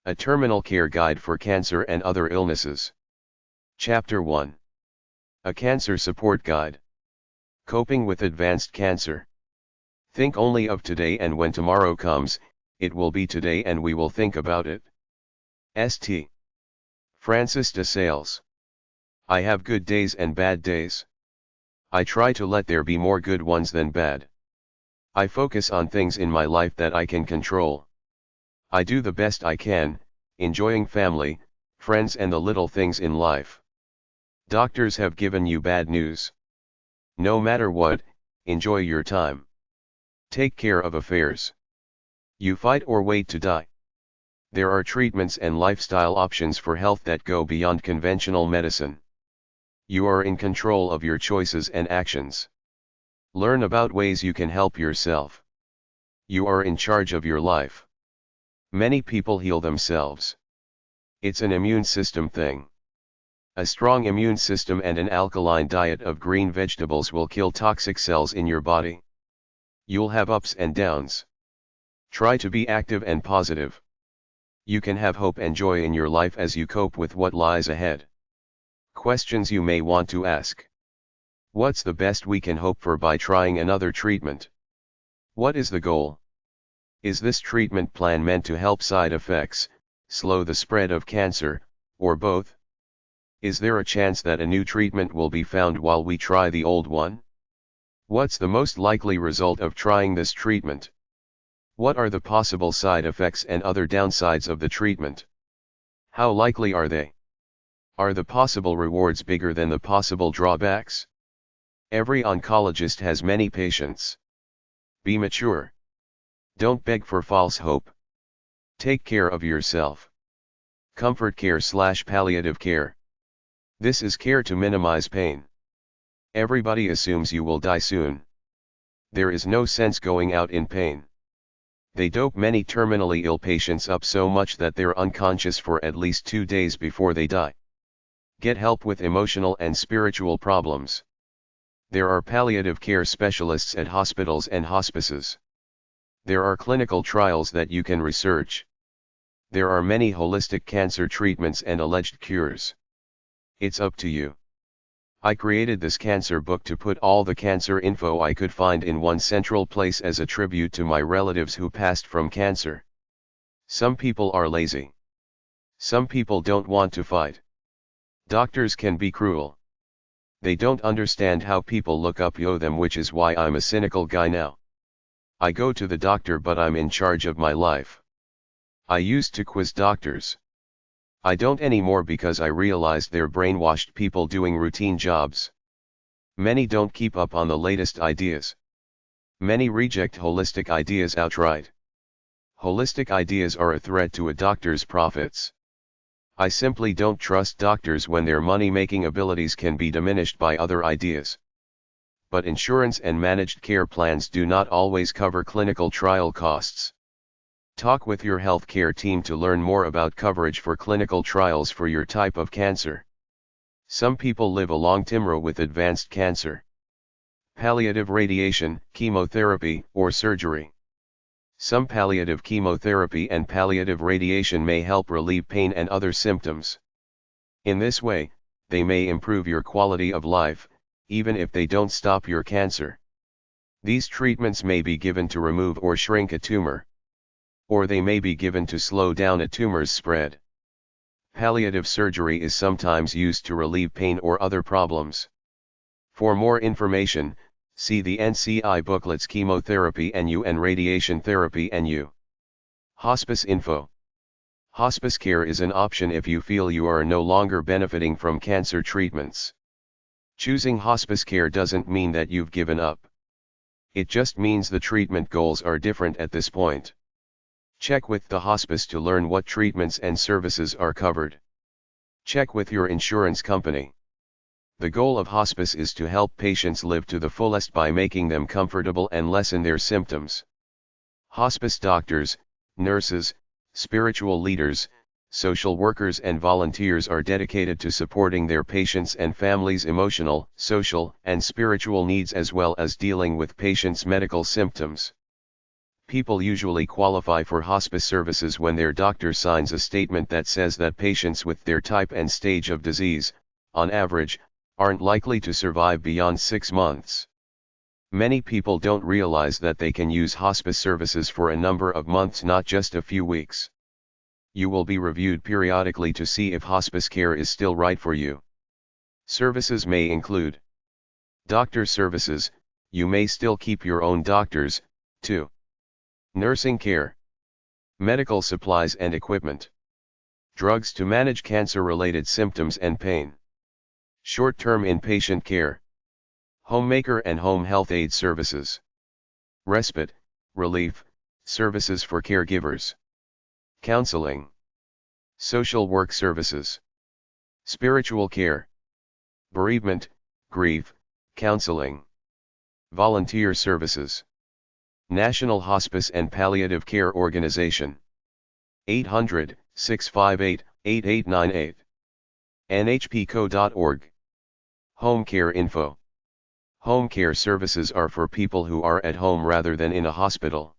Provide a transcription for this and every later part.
A Terminal Care Guide for Cancer and Other Illnesses. Chapter 1. A Cancer Support Guide. Coping with Advanced Cancer. Think only of today, and when tomorrow comes, it will be today and we will think about it. St. Francis de Sales. I have good days and bad days. I try to let there be more good ones than bad. I focus on things in my life that I can control. I do the best I can, enjoying family, friends and the little things in life. Doctors have given you bad news. No matter what, enjoy your time. Take care of affairs. You fight or wait to die. There are treatments and lifestyle options for health that go beyond conventional medicine. You are in control of your choices and actions. Learn about ways you can help yourself. You are in charge of your life. Many people heal themselves. It's an immune system thing. A strong immune system and an alkaline diet of green vegetables will kill toxic cells in your body. You'll have ups and downs. Try to be active and positive. You can have hope and joy in your life as you cope with what lies ahead. Questions you may want to ask. What's the best we can hope for by trying another treatment? What is the goal? Is this treatment plan meant to help side effects, slow the spread of cancer, or both? Is there a chance that a new treatment will be found while we try the old one? What's the most likely result of trying this treatment? What are the possible side effects and other downsides of the treatment? How likely are they? Are the possible rewards bigger than the possible drawbacks? Every oncologist has many patients. Be mature. Don't beg for false hope. Take care of yourself. Comfort care/palliative care. This is care to minimize pain. Everybody assumes you will die soon. There is no sense going out in pain. They dope many terminally ill patients up so much that they're unconscious for at least 2 days before they die. Get help with emotional and spiritual problems. There are palliative care specialists at hospitals and hospices. There are clinical trials that you can research. There are many holistic cancer treatments and alleged cures. It's up to you. I created this cancer book to put all the cancer info I could find in one central place as a tribute to my relatives who passed from cancer. Some people are lazy. Some people don't want to fight. Doctors can be cruel. They don't understand how people look up them, which is why I'm a cynical guy now. I go to the doctor, but I'm in charge of my life. I used to quiz doctors. I don't anymore because I realized they're brainwashed people doing routine jobs. Many don't keep up on the latest ideas. Many reject holistic ideas outright. Holistic ideas are a threat to a doctor's profits. I simply don't trust doctors when their money-making abilities can be diminished by other ideas. But insurance and managed care plans do not always cover clinical trial costs. Talk with your healthcare team to learn more about coverage for clinical trials for your type of cancer. Some people live a long time with advanced cancer. Palliative radiation, chemotherapy, or surgery. Some palliative chemotherapy and palliative radiation may help relieve pain and other symptoms. In this way, they may improve your quality of life, even if they don't stop your cancer. These treatments may be given to remove or shrink a tumor. Or they may be given to slow down a tumor's spread. Palliative surgery is sometimes used to relieve pain or other problems. For more information, see the NCI booklets Chemotherapy NU and Radiation Therapy NU. Hospice info. Hospice care is an option if you feel you are no longer benefiting from cancer treatments. Choosing hospice care doesn't mean that you've given up. It just means the treatment goals are different at this point. Check with the hospice to learn what treatments and services are covered. Check with your insurance company. The goal of hospice is to help patients live to the fullest by making them comfortable and lessen their symptoms. Hospice doctors, nurses, spiritual leaders, social workers and volunteers are dedicated to supporting their patients and families' emotional, social, and spiritual needs as well as dealing with patients' medical symptoms. People usually qualify for hospice services when their doctor signs a statement that says that patients with their type and stage of disease, on average, aren't likely to survive beyond 6 months. Many people don't realize that they can use hospice services for a number of months, not just a few weeks. You will be reviewed periodically to see if hospice care is still right for you. Services may include doctor services. You may still keep your own doctors, too. Nursing care, medical supplies and equipment, drugs to manage cancer-related symptoms and pain, short-term inpatient care, homemaker and home health aid services, respite, relief, services for caregivers, counseling, social work services, spiritual care, bereavement, grief, counseling, volunteer services. National Hospice and Palliative Care Organization. 800-658-8898. nhpco.org. Home Care Info. Home care services are for people who are at home rather than in a hospital.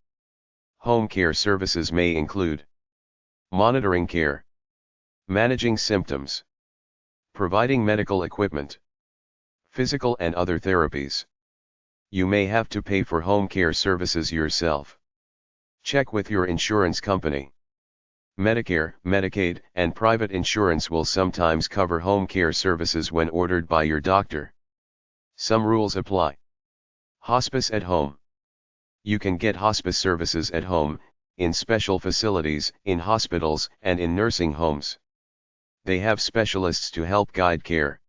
Home care services may include monitoring care, managing symptoms, providing medical equipment, physical and other therapies. You may have to pay for home care services yourself. Check with your insurance company. Medicare, Medicaid, and private insurance will sometimes cover home care services when ordered by your doctor. Some rules apply. Hospice at home. You can get hospice services at home, in special facilities, in hospitals, and in nursing homes. They have specialists to help guide care.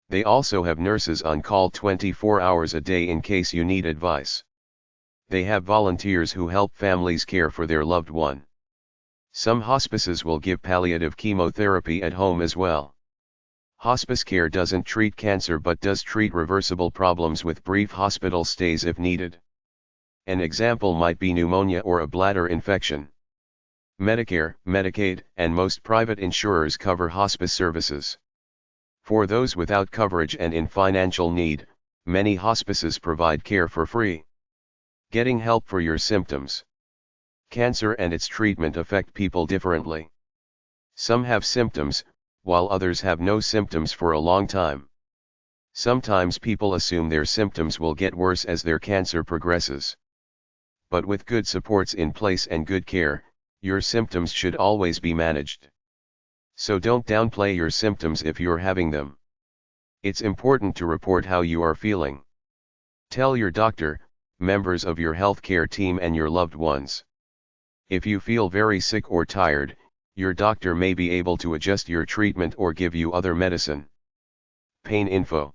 They also have nurses on call 24 hours a day in case you need advice. They have volunteers who help families care for their loved one. Some hospices will give palliative chemotherapy at home as well. Hospice care doesn't treat cancer but does treat reversible problems with brief hospital stays if needed. An example might be pneumonia or a bladder infection. Medicare, Medicaid, and most private insurers cover hospice services. For those without coverage and in financial need, many hospices provide care for free. Getting help for your symptoms. Cancer and its treatment affect people differently. Some have symptoms, while others have no symptoms for a long time. Sometimes people assume their symptoms will get worse as their cancer progresses. But with good supports in place and good care, your symptoms should always be managed. So don't downplay your symptoms if you're having them. It's important to report how you are feeling. Tell your doctor, members of your healthcare team and your loved ones. If you feel very sick or tired, your doctor may be able to adjust your treatment or give you other medicine. Pain info.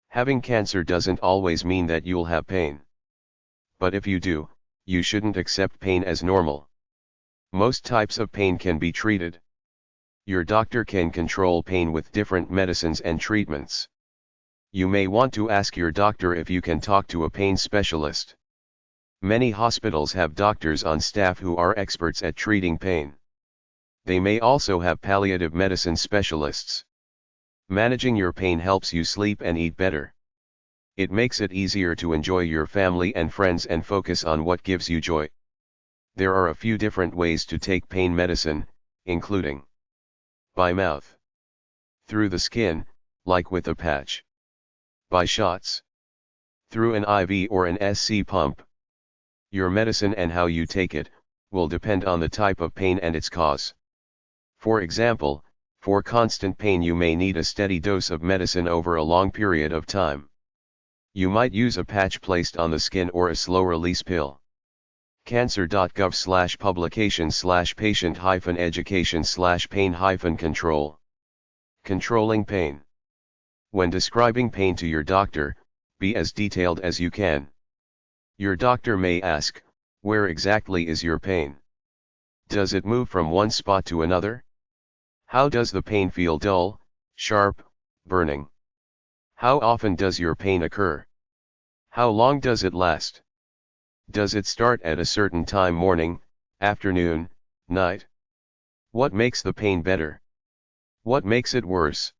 Having cancer doesn't always mean that you'll have pain. But if you do, you shouldn't accept pain as normal. Most types of pain can be treated. Your doctor can control pain with different medicines and treatments. You may want to ask your doctor if you can talk to a pain specialist. Many hospitals have doctors on staff who are experts at treating pain. They may also have palliative medicine specialists. Managing your pain helps you sleep and eat better. It makes it easier to enjoy your family and friends and focus on what gives you joy. There are a few different ways to take pain medicine, including by mouth, through the skin, like with a patch, by shots, through an IV or an SC pump. Your medicine and how you take it will depend on the type of pain and its cause. For example, for constant pain you may need a steady dose of medicine over a long period of time. You might use a patch placed on the skin or a slow-release pill. cancer.gov/publication/patient-education/pain-control. Controlling pain. When describing pain to your doctor, be as detailed as you can. Your doctor may ask, where exactly is your pain? Does it move from one spot to another? How does the pain feel? Dull, sharp, burning? How often does your pain occur? How long does it last? Does it start at a certain time, morning, afternoon, night? What makes the pain better? What makes it worse?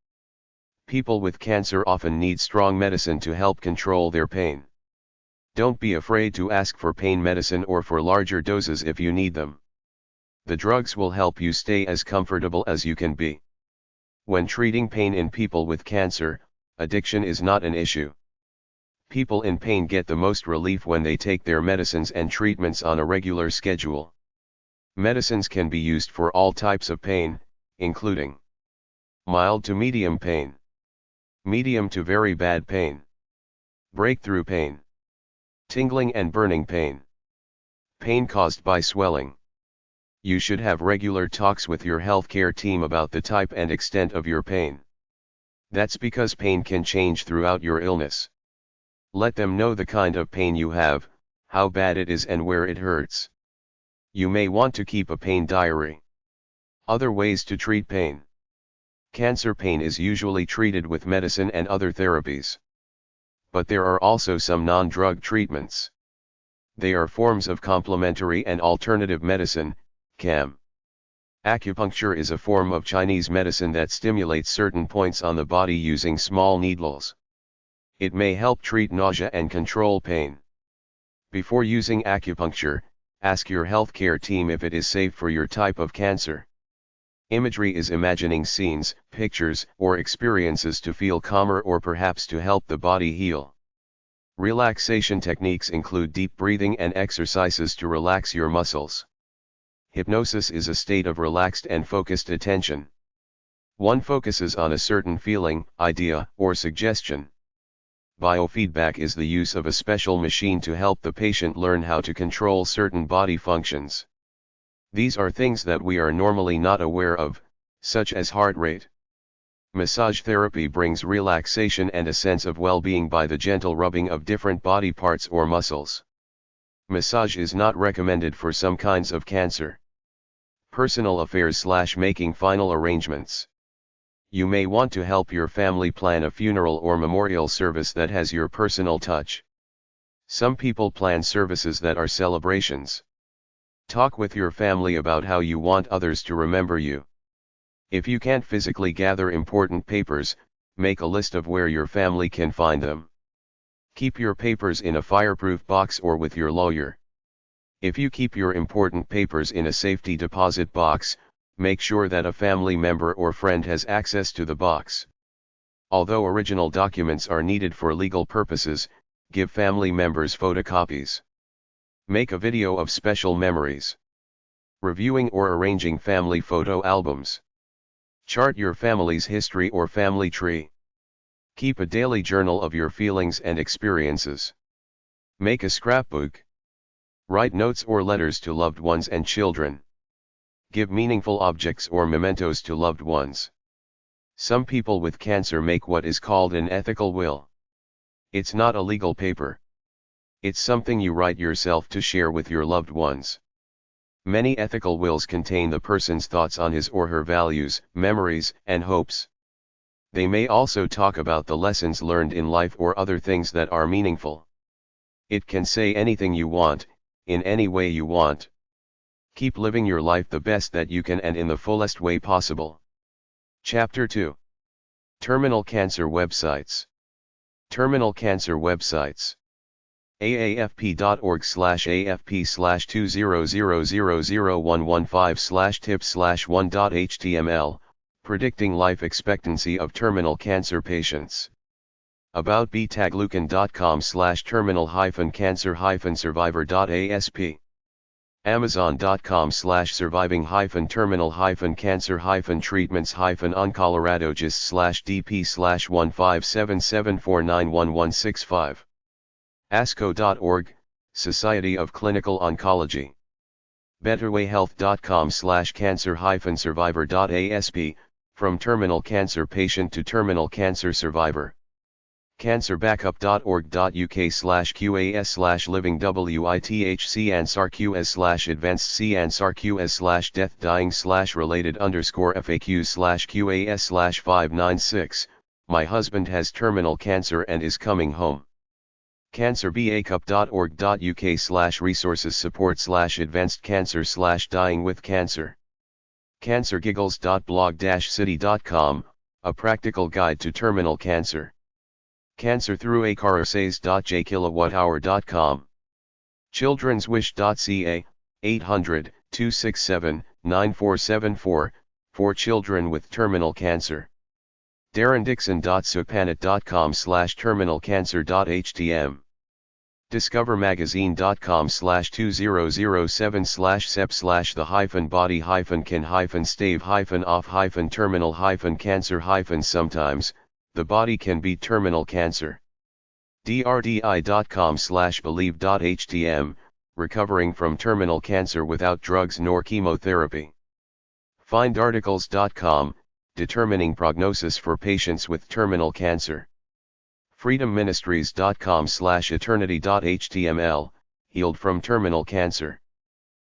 People with cancer often need strong medicine to help control their pain. Don't be afraid to ask for pain medicine or for larger doses if you need them. The drugs will help you stay as comfortable as you can be. When treating pain in people with cancer, addiction is not an issue. People in pain get the most relief when they take their medicines and treatments on a regular schedule. Medicines can be used for all types of pain, including mild to medium pain, medium to very bad pain, breakthrough pain, tingling and burning pain, pain caused by swelling. You should have regular talks with your healthcare team about the type and extent of your pain. That's because pain can change throughout your illness. Let them know the kind of pain you have, how bad it is and where it hurts. You may want to keep a pain diary. Other ways to treat pain. Cancer pain is usually treated with medicine and other therapies. But there are also some non-drug treatments. They are forms of complementary and alternative medicine, CAM. Acupuncture is a form of Chinese medicine that stimulates certain points on the body using small needles. It may help treat nausea and control pain. Before using acupuncture, ask your healthcare team if it is safe for your type of cancer. Imagery is imagining scenes, pictures, or experiences to feel calmer or perhaps to help the body heal. Relaxation techniques include deep breathing and exercises to relax your muscles. Hypnosis is a state of relaxed and focused attention. One focuses on a certain feeling, idea, or suggestion. Biofeedback is the use of a special machine to help the patient learn how to control certain body functions. These are things that we are normally not aware of, such as heart rate. Massage therapy brings relaxation and a sense of well-being by the gentle rubbing of different body parts or muscles. Massage is not recommended for some kinds of cancer. Personal affairs/making final arrangements. You may want to help your family plan a funeral or memorial service that has your personal touch. Some people plan services that are celebrations. Talk with your family about how you want others to remember you. If you can't physically gather important papers, make a list of where your family can find them. Keep your papers in a fireproof box or with your lawyer. If you keep your important papers in a safety deposit box, make sure that a family member or friend has access to the box. Although original documents are needed for legal purposes, give family members photocopies. Make a video of special memories. Reviewing or arranging family photo albums. Chart your family's history or family tree. Keep a daily journal of your feelings and experiences. Make a scrapbook. Write notes or letters to loved ones and children. Give meaningful objects or mementos to loved ones. Some people with cancer make what is called an ethical will. It's not a legal paper. It's something you write yourself to share with your loved ones. Many ethical wills contain the person's thoughts on his or her values, memories, and hopes. They may also talk about the lessons learned in life or other things that are meaningful. It can say anything you want, in any way you want. Keep living your life the best that you can and in the fullest way possible. Chapter 2. Terminal cancer websites. Terminal cancer websites. aafp.org/afp/20000115/tips/1.html, predicting life expectancy of terminal cancer patients. About btaglucan.com/terminal-cancer-survivor.asp. Amazon.com/surviving-terminal-cancer-oncoloradist/dp/15774911165. ASCO.org, Society of Clinical Oncology. betterwayhealth.com/cancer-survivor.asp, from terminal cancer patient to terminal cancer survivor. cancerbackup.org.uk/living-withc/answer/deathdying/related_FAQs/QAS/596, my husband has terminal cancer and is coming home. cancerbackup.org.uk/resources support/advanced cancer/dying with cancer. cancergiggles.blog-city.com, a practical guide to terminal cancer. Cancer through acarosase.jkilowatthour.com. Childrenswish.ca, 800-267-9474, for children with terminal cancer. darrendixon.sopanet.com/terminalcancer.htm. discovermagazine.com/2007/sep/the-body-can-stave-off-terminal-cancer-sometimes, the body can beat terminal cancer. drdi.com/believe.htm, recovering from terminal cancer without drugs nor chemotherapy. findarticles.com, determining prognosis for patients with terminal cancer. freedomministries.com/eternity.html, healed from terminal cancer.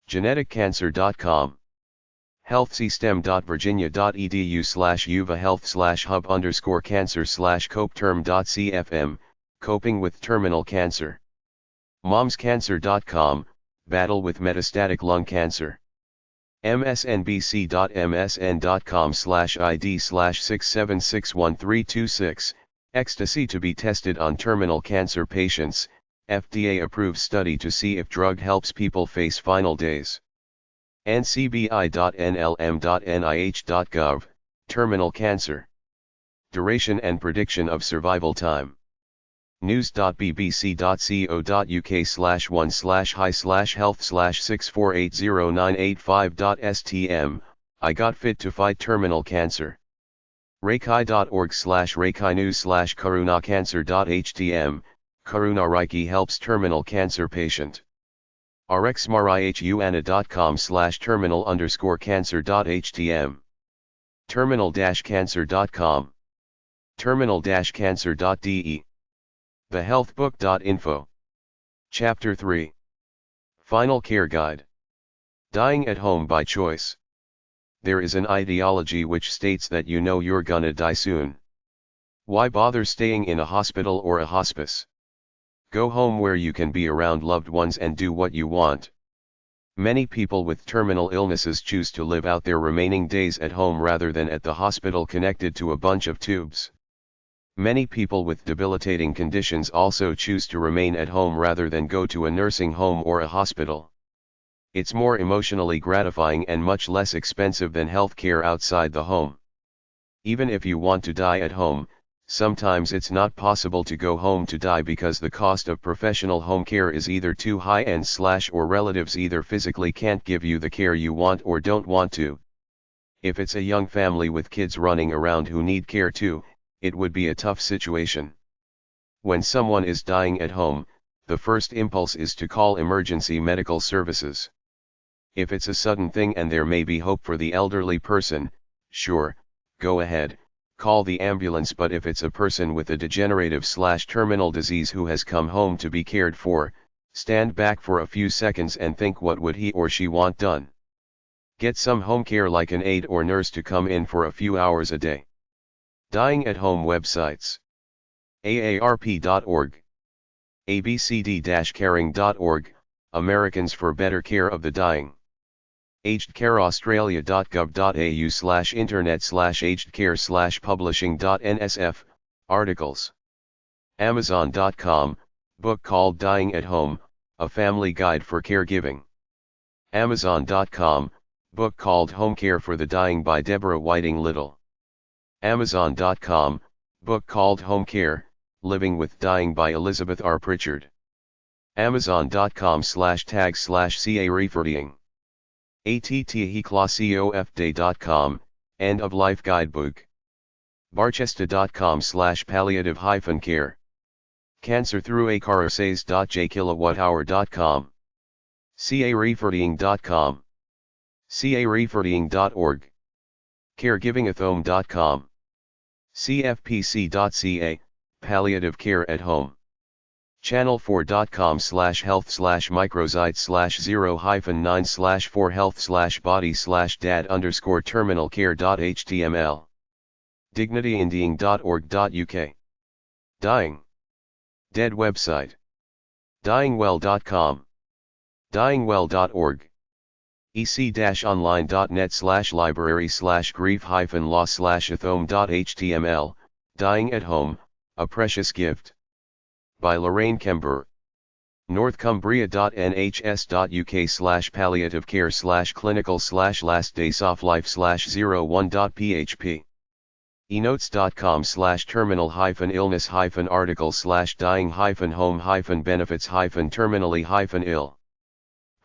geneticcancer.com. healthsystem.virginia.edu/uva-health/hub_cancer/copeterm.cfm, coping with terminal cancer. momscancer.com, battle with metastatic lung cancer. msnbc.ms.com/id/6761326, ecstasy to be tested on terminal cancer patients, FDA-approved study to see if drug helps people face final days. ncbi.nlm.nih.gov, terminal cancer. Duration and prediction of survival time. news.bbc.co.uk/1/hi/health/6480985.stm, I got fit to fight terminal cancer. reiki.org/reiki-news/karunacancer.htm, Karuna Reiki helps terminal cancer patient. rxmarihuana.com/terminal_cancer.htm. terminal-cancer.com. terminal-cancer.de. thehealthbook.info. Chapter 3. Final Care Guide. Dying at Home by Choice. There is an ideology which states that you know you're gonna die soon. Why bother staying in a hospital or a hospice? Go home where you can be around loved ones and do what you want. Many people with terminal illnesses choose to live out their remaining days at home rather than at the hospital connected to a bunch of tubes. Many people with debilitating conditions also choose to remain at home rather than go to a nursing home or a hospital. It's more emotionally gratifying and much less expensive than health care outside the home. Even if you want to die at home, sometimes it's not possible to go home to die because the cost of professional home care is either too high or relatives either physically can't give you the care you want or don't want to. If it's a young family with kids running around who need care too, it would be a tough situation. When someone is dying at home, the first impulse is to call emergency medical services. If it's a sudden thing and there may be hope for the elderly person, sure, go ahead, call the ambulance. But if it's a person with a degenerative/terminal disease who has come home to be cared for, stand back for a few seconds and think, what would he or she want done? Get some home care like an aide or nurse to come in for a few hours a day. Dying at Home websites. aarp.org. abcd-caring.org, Americans for Better Care of the Dying. agedcareaustralia.gov.au/internet/agedcare/publishing.nsf, articles. Amazon.com, book called Dying at Home, A Family Guide for Caregiving. Amazon.com, book called Home Care for the Dying by Deborah Whiting Little. Amazon.com, book called Home Care, Living with Dying by Elizabeth R. Pritchard. Amazon.com/tag/ca referring. atteheclasseofday.com, End of Life Guidebook. barchesta.com/palliative-care. Cancer through acarosase.jkilowatthour.com. careferring.com. careferring.org. caregivingathome.com. cfpc.ca, Palliative Care at Home. channel4.com/health/microsite/0-9/4health/body/dad_terminal-care.html. dignityindying.org.uk. Dying. Dead website. dyingwell.com. dyingwell.org. ec-online.net/library/grief-loss/athome.html, Dying at Home, A Precious Gift. By Lorraine Kember. northcumbria.nhs.uk/palliative-care/clinical/last-days-off-life/01.php. enotes.com/terminal-illness-article/dying-home-benefits-terminally-ill.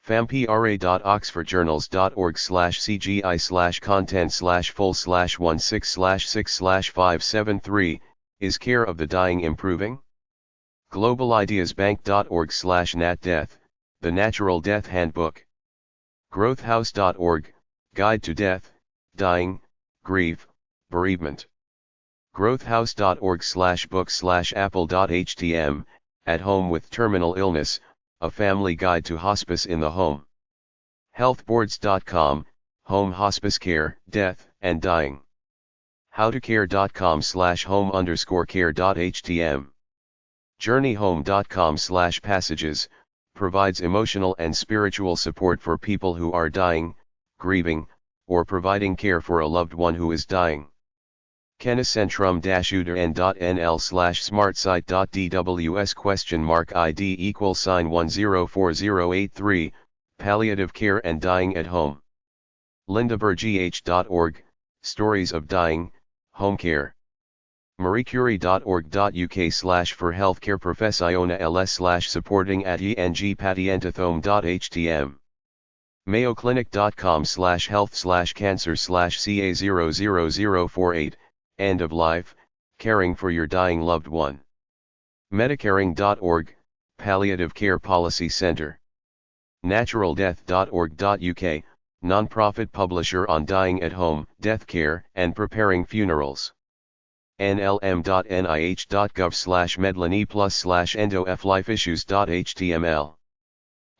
fampra.oxfordjournals.org/cgi/content/full/16/6/573, Is Care of the Dying Improving? globalideasbank.org/natdeath, The Natural Death Handbook. growthhouse.org, Guide to Death, Dying, Grief, Bereavement. growthhouse.org/book/apple.htm, At Home with Terminal Illness, A Family Guide to Hospice in the Home. healthboards.com, Home Hospice Care, Death, and Dying. howtocare.com/home_care.htm. journeyhome.com/passages, provides emotional and spiritual support for people who are dying, grieving, or providing care for a loved one who is dying. kenniscentrum-udn.nl/smartsite.dws?ID=104083, Palliative Care and Dying at Home. lindabergh.org, Stories of Dying, Home Care. mariecurie.org.uk/for healthcare professiona ls/supporting at engpatientathome.htm. mayoclinic.com/health/cancer/ca00048, End of Life, Caring for Your Dying Loved One. medicaring.org, Palliative Care Policy Center. naturaldeath.org.uk, non-profit publisher on dying at home, death care, and preparing funerals. nlm.nih.gov/medlineplus/endoflifeissues.html.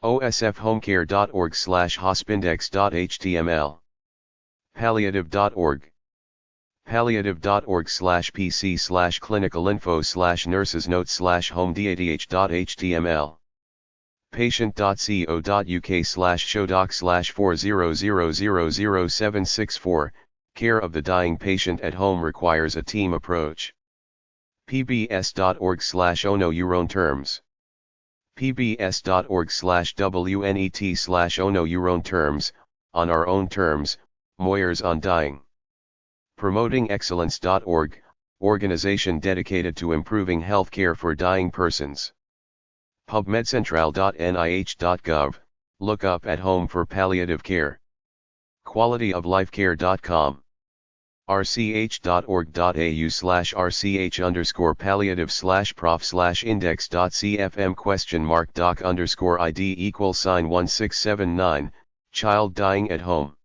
osfhomecare.org/hospindex.html. palliative.org. palliative.org/pc/clinicalinfo/nurses-notes/home-dh.html. patient.co.uk/shodoc/40000764, Care of the dying patient at home requires a team approach. pbs.org/ono your own terms. pbs.org/wnet/ono your own terms, On Our Own Terms, Moyers on Dying. promotingexcellence.org, organization dedicated to improving healthcare for dying persons. pubmedcentral.nih.gov, look up at home for palliative care. qualityoflifecare.com. rch.org.au/rch_palliative/prof/index.cfm?doc_id=1679, Child Dying at Home.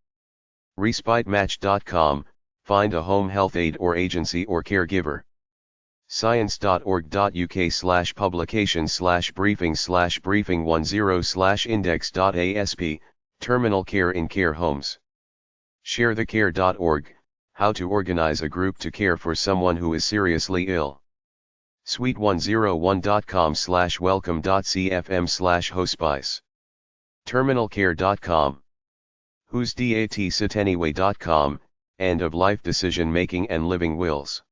respitematch.com, Find a home health aide or agency or caregiver. science.org.uk/publication/briefing/briefing10/index.asp, Terminal Care in Care Homes. sharethecare.org, How to organize a group to care for someone who is seriously ill. suite101.com/welcome.cfm/hospice. terminalcare.com. whosdatsittanyway.com, End of Life Decision Making and Living Wills.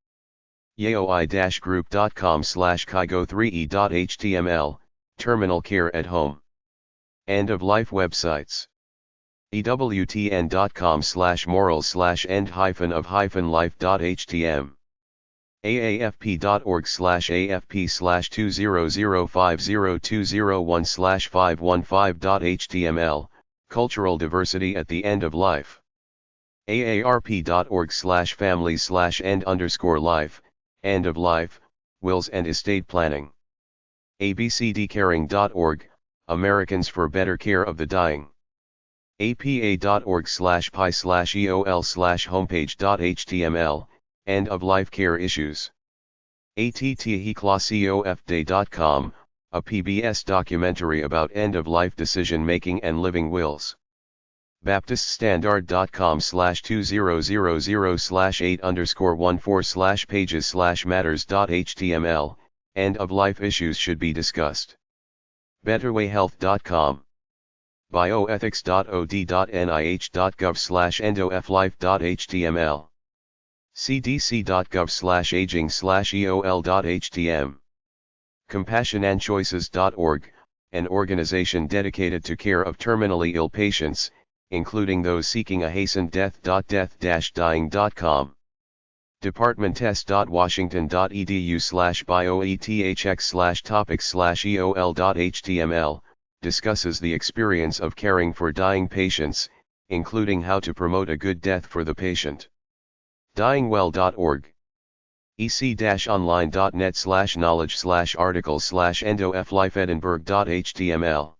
yaoi-group.com/kygo3e.html, Terminal Care at Home. End of Life Websites. ewtn.com/morals/end-of-life.htm. aafp.org/afp/20050201/515.html, Cultural Diversity at the End of Life. aarp.org/families/end_life, End of Life, Wills and Estate Planning. abcdcaring.org, Americans for Better Care of the Dying. apa.org/pi/eol/homepage.html, End of Life Care Issues. atteheclasseofday.com, a PBS documentary about end-of-life decision-making and living wills. baptiststandard.com/2000/8_14/pages/matters.html, End-of-life issues should be discussed. betterwayhealth.com. bioethics.od.nih.gov/endoflife.html. cdc.gov/aging/eol.htm. CompassionandChoices.org, an organization dedicated to care of terminally ill patients, including those seeking a hastened death. Death-dying.com. departmenttest.washington.edu/bioethx/topics/eol.html, discusses the experience of caring for dying patients, including how to promote a good death for the patient. Dyingwell.org. ec-online.net/knowledge/articles/endoflifeedinburgh.html.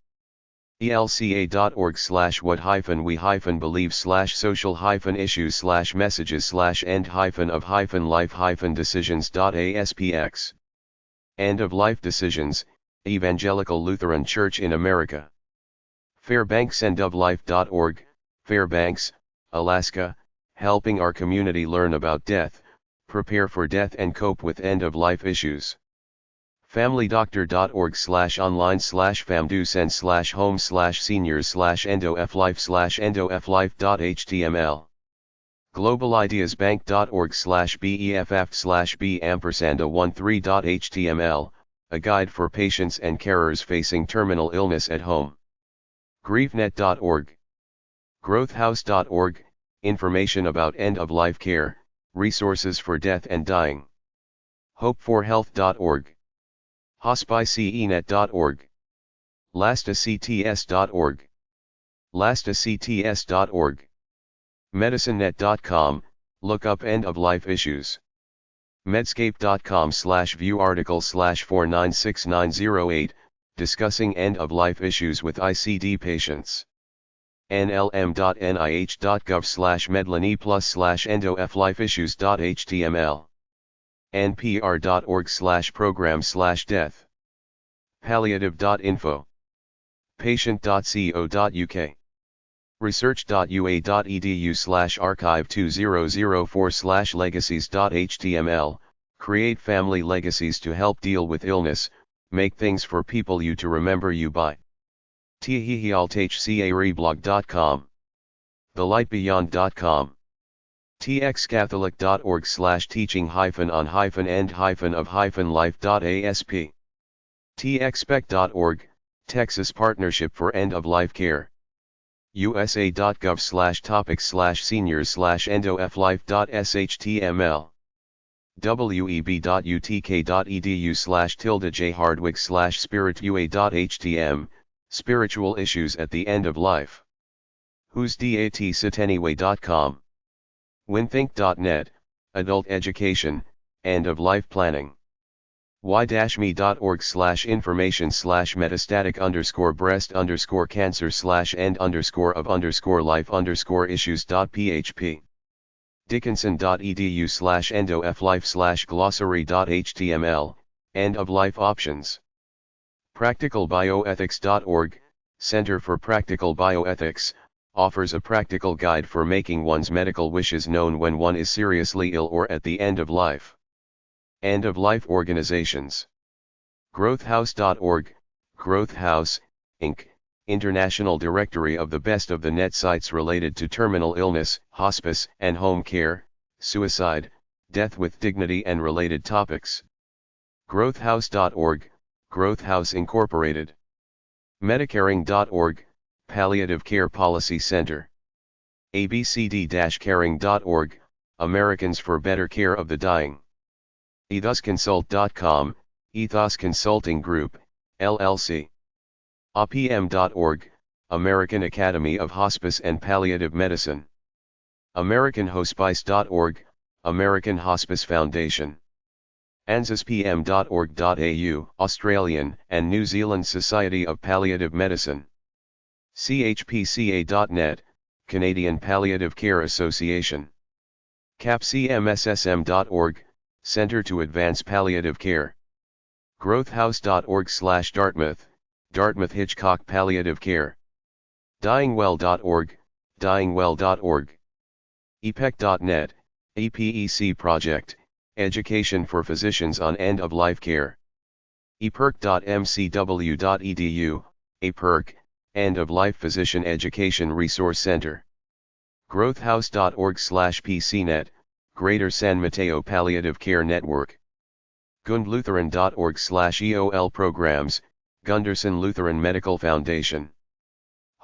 elca.org/what-we-believe/social-issues/end-of-life-decisions.aspx. End of Life Decisions, Evangelical Lutheran Church in America. Fairbanksendoflife.org, Fairbanks, Alaska, helping our community learn about death, prepare for death and cope with end-of-life issues. familydoctor.org/online/famdue/seniors/end-of-life/end-of-life.html. globalideasbank.org/beff/b&a13.html, a guide for patients and carers facing terminal illness at home. griefnet.org. growthhouse.org, information about end-of-life care, resources for death and dying. hopeforhealth.org. hospiceenet.org. lastacts.org. lastacts.org. medicinenet.com, look up end-of-life issues. medscape.com/view article/496908, discussing end-of-life issues with ICD patients. nlm.nih.gov/medlineplus/end-of-life-issues.html. npr.org/program/death. palliative.info. patient.co.uk. research.ua.edu/archive2004/legacies.html, create family legacies to help deal with illness, make things for people you to remember you by. tihihialthcareblog.com. thelightbeyond.com. txcatholic.org/teaching-on-end-of-life.asp. txspec.org, Texas Partnership for End-of-Life Care. usa.gov/topics/seniors/end-of-life.shtml. web.utk.edu/jhardwick/spiritua.htm, spiritual issues at the end of life. Who's Dat Sitanyway.com. winthink.net, adult education, end-of-life planning. y-me.org/information/metastatic_breast_end_life_issues.php. dickinson.edu/end-of-life/glossary.html, end-of-life options. practicalbioethics.org, Center for Practical Bioethics, offers a practical guide for making one's medical wishes known when one is seriously ill or at the end of life. End-of-life organizations. growthhouse.org, Growth House, Inc., International Directory of the best of the net sites related to terminal illness, hospice and home care, suicide, death with dignity and related topics. growthhouse.org, Growth House Incorporated. medicaring.org, Palliative Care Policy Center. abcd-caring.org, Americans for Better Care of the Dying. ethosconsult.com, Ethos Consulting Group, LLC. apm.org, American Academy of Hospice and Palliative Medicine. americanhospice.org, American Hospice Foundation. anzaspm.org.au, Australian and New Zealand Society of Palliative Medicine. chpca.net, Canadian Palliative Care Association. capcmssm.org, Center to Advance Palliative Care. growthhouse.org/Dartmouth, Dartmouth Hitchcock Palliative Care. dyingwell.org, dyingwell.org. epec.net, EPEC Project, Education for Physicians on End-of-Life Care. eperc.mcw.edu, APERC, End-of-Life Physician Education Resource Center. growthhouse.org/PCNet, Greater San Mateo Palliative Care Network. gundlutheran.org/EOL Programs, Gunderson Lutheran Medical Foundation.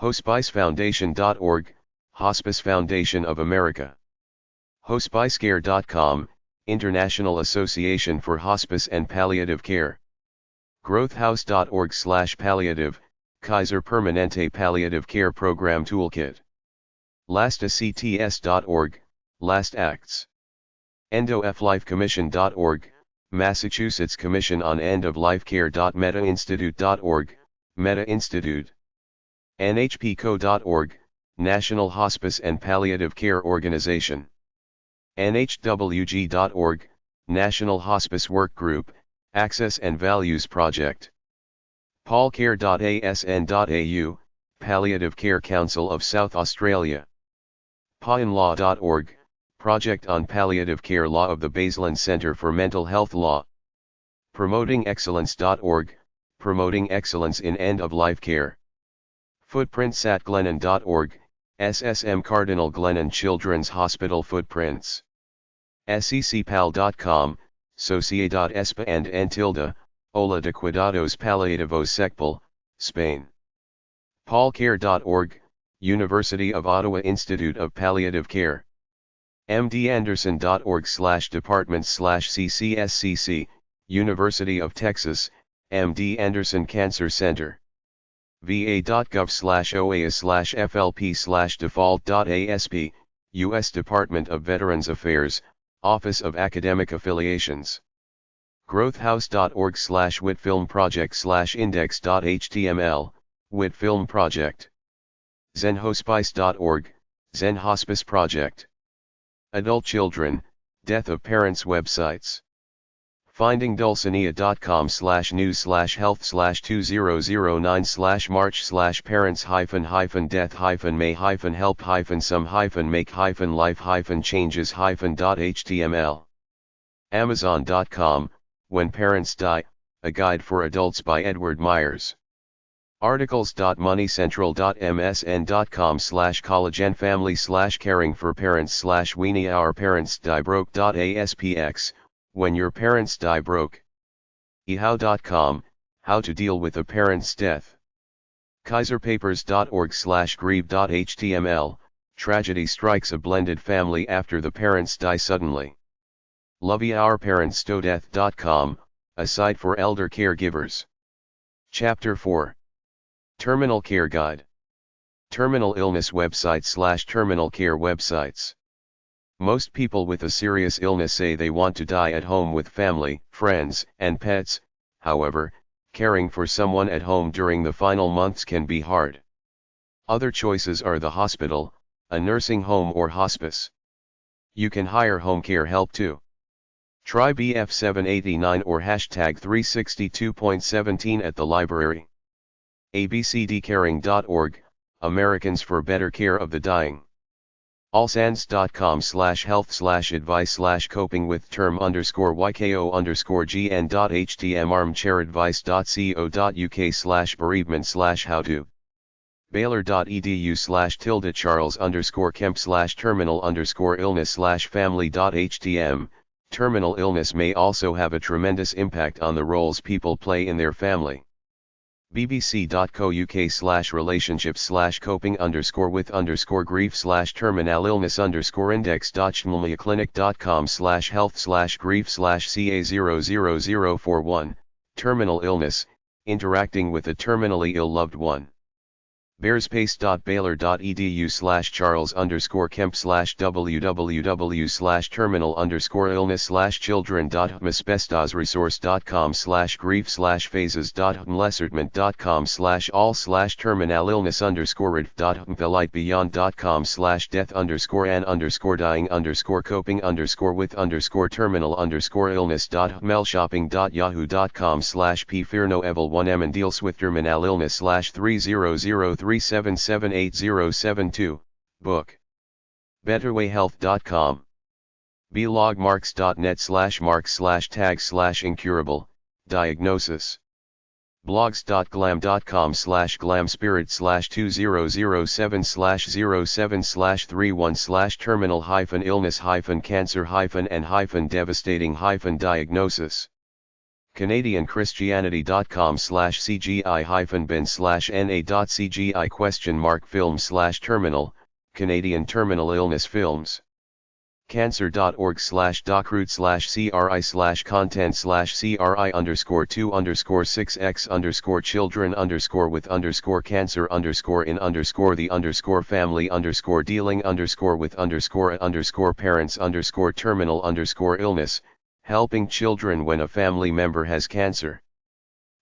hospicefoundation.org, Hospice Foundation of America. hospicecare.com, International Association for Hospice and Palliative Care. growthhouse.org/palliative, Kaiser Permanente Palliative Care Program Toolkit. lastacts.org, Last Acts. endoflifecommission.org, Massachusetts Commission on End-of-Life Care. metainstitute.org, Meta Institute. nhpco.org, National Hospice and Palliative Care Organization. nhwg.org, National Hospice Work Group, Access and Values Project. paulcare.asn.au, Palliative Care Council of South Australia. painlaw.org, Project on Palliative Care Law of the Baseline Center for Mental Health Law. promotingexcellence.org, Promoting Excellence in End-of-Life Care. footprintsatglennon.org, SSM Cardinal Glennon Children's Hospital Footprints. seccpal.com, Sociedad Espa and Tilde, Ola de Cuidados Paliativos Secpal, Spain. paulcare.org, University of Ottawa Institute of Palliative Care. mdanderson.org/departments/ccscc, University of Texas, MD Anderson Cancer Center. va.gov/oas/flp/default.asp, U.S. Department of Veterans Affairs, Office of Academic Affiliations. growthhouse.org/whitfilmproject/index.html, Whitfilm Project. zenhospice.org, Zen Hospice Project. Adult Children, Death of Parents websites. findingdulcinea.com/news/health/parents-make-some-make-life-changes-life-changes-html. Amazon.com, When Parents Die, A Guide for Adults by Edward Myers. articles.moneycentral.msn.com/collagenfamily/caring-for-parents/weenie-our-parents-die-broke.aspx, When Your Parents Die Broke. ehow.com, How to Deal with a Parent's Death. kaiserpapers.org/grieve.html, Tragedy strikes a blended family after the parents die suddenly. loveyourparentsstodeath.com, A site for elder caregivers. Chapter 4. Terminal Care Guide. Terminal illness websites/terminal care websites. Most people with a serious illness say they want to die at home with family, friends, and pets. However, caring for someone at home during the final months can be hard. Other choices are the hospital, a nursing home, or hospice. You can hire home care help too. Try BF789 or #362.17 at the library. abcdcaring.org, Americans for Better Care of the Dying. allsans.com/health/advice/coping with term_yko_gn.htm armchairadvice.co.uk/bereavement/howto. baylor.edu/Charles_Kemp/terminal_illness/family.htm. Terminal illness may also have a tremendous impact on the roles people play in their family. bbc.co.uk/relationships/coping_with_grief/terminal illness_index.chmliaclinic.com/health/grief/ca00041, terminal illness, interacting with a terminally ill loved one. bearspace.baylor.edu/charles_kemp/www/terminal_illness/grief/phases.mlshopping.yahoo.com/pfearnoeval1mnddealswithterminalillness/3003778072, book. betterwayhealth.com. blogmarks.net/marks/tags/incurable, diagnosis. blogs.glam.com/glam-spirit/2007/07/31/terminal-and-devastating-diagnosis. CanadianChristianity.com/cgi-bin/na.cgi?film/terminal, Canadian Terminal Illness Films. Cancer.org/doc/root/c/r/content/c/r/_with_2_6x_children_with_cancer_in_the_family_with_terminal_illness, helping children when a family member has cancer.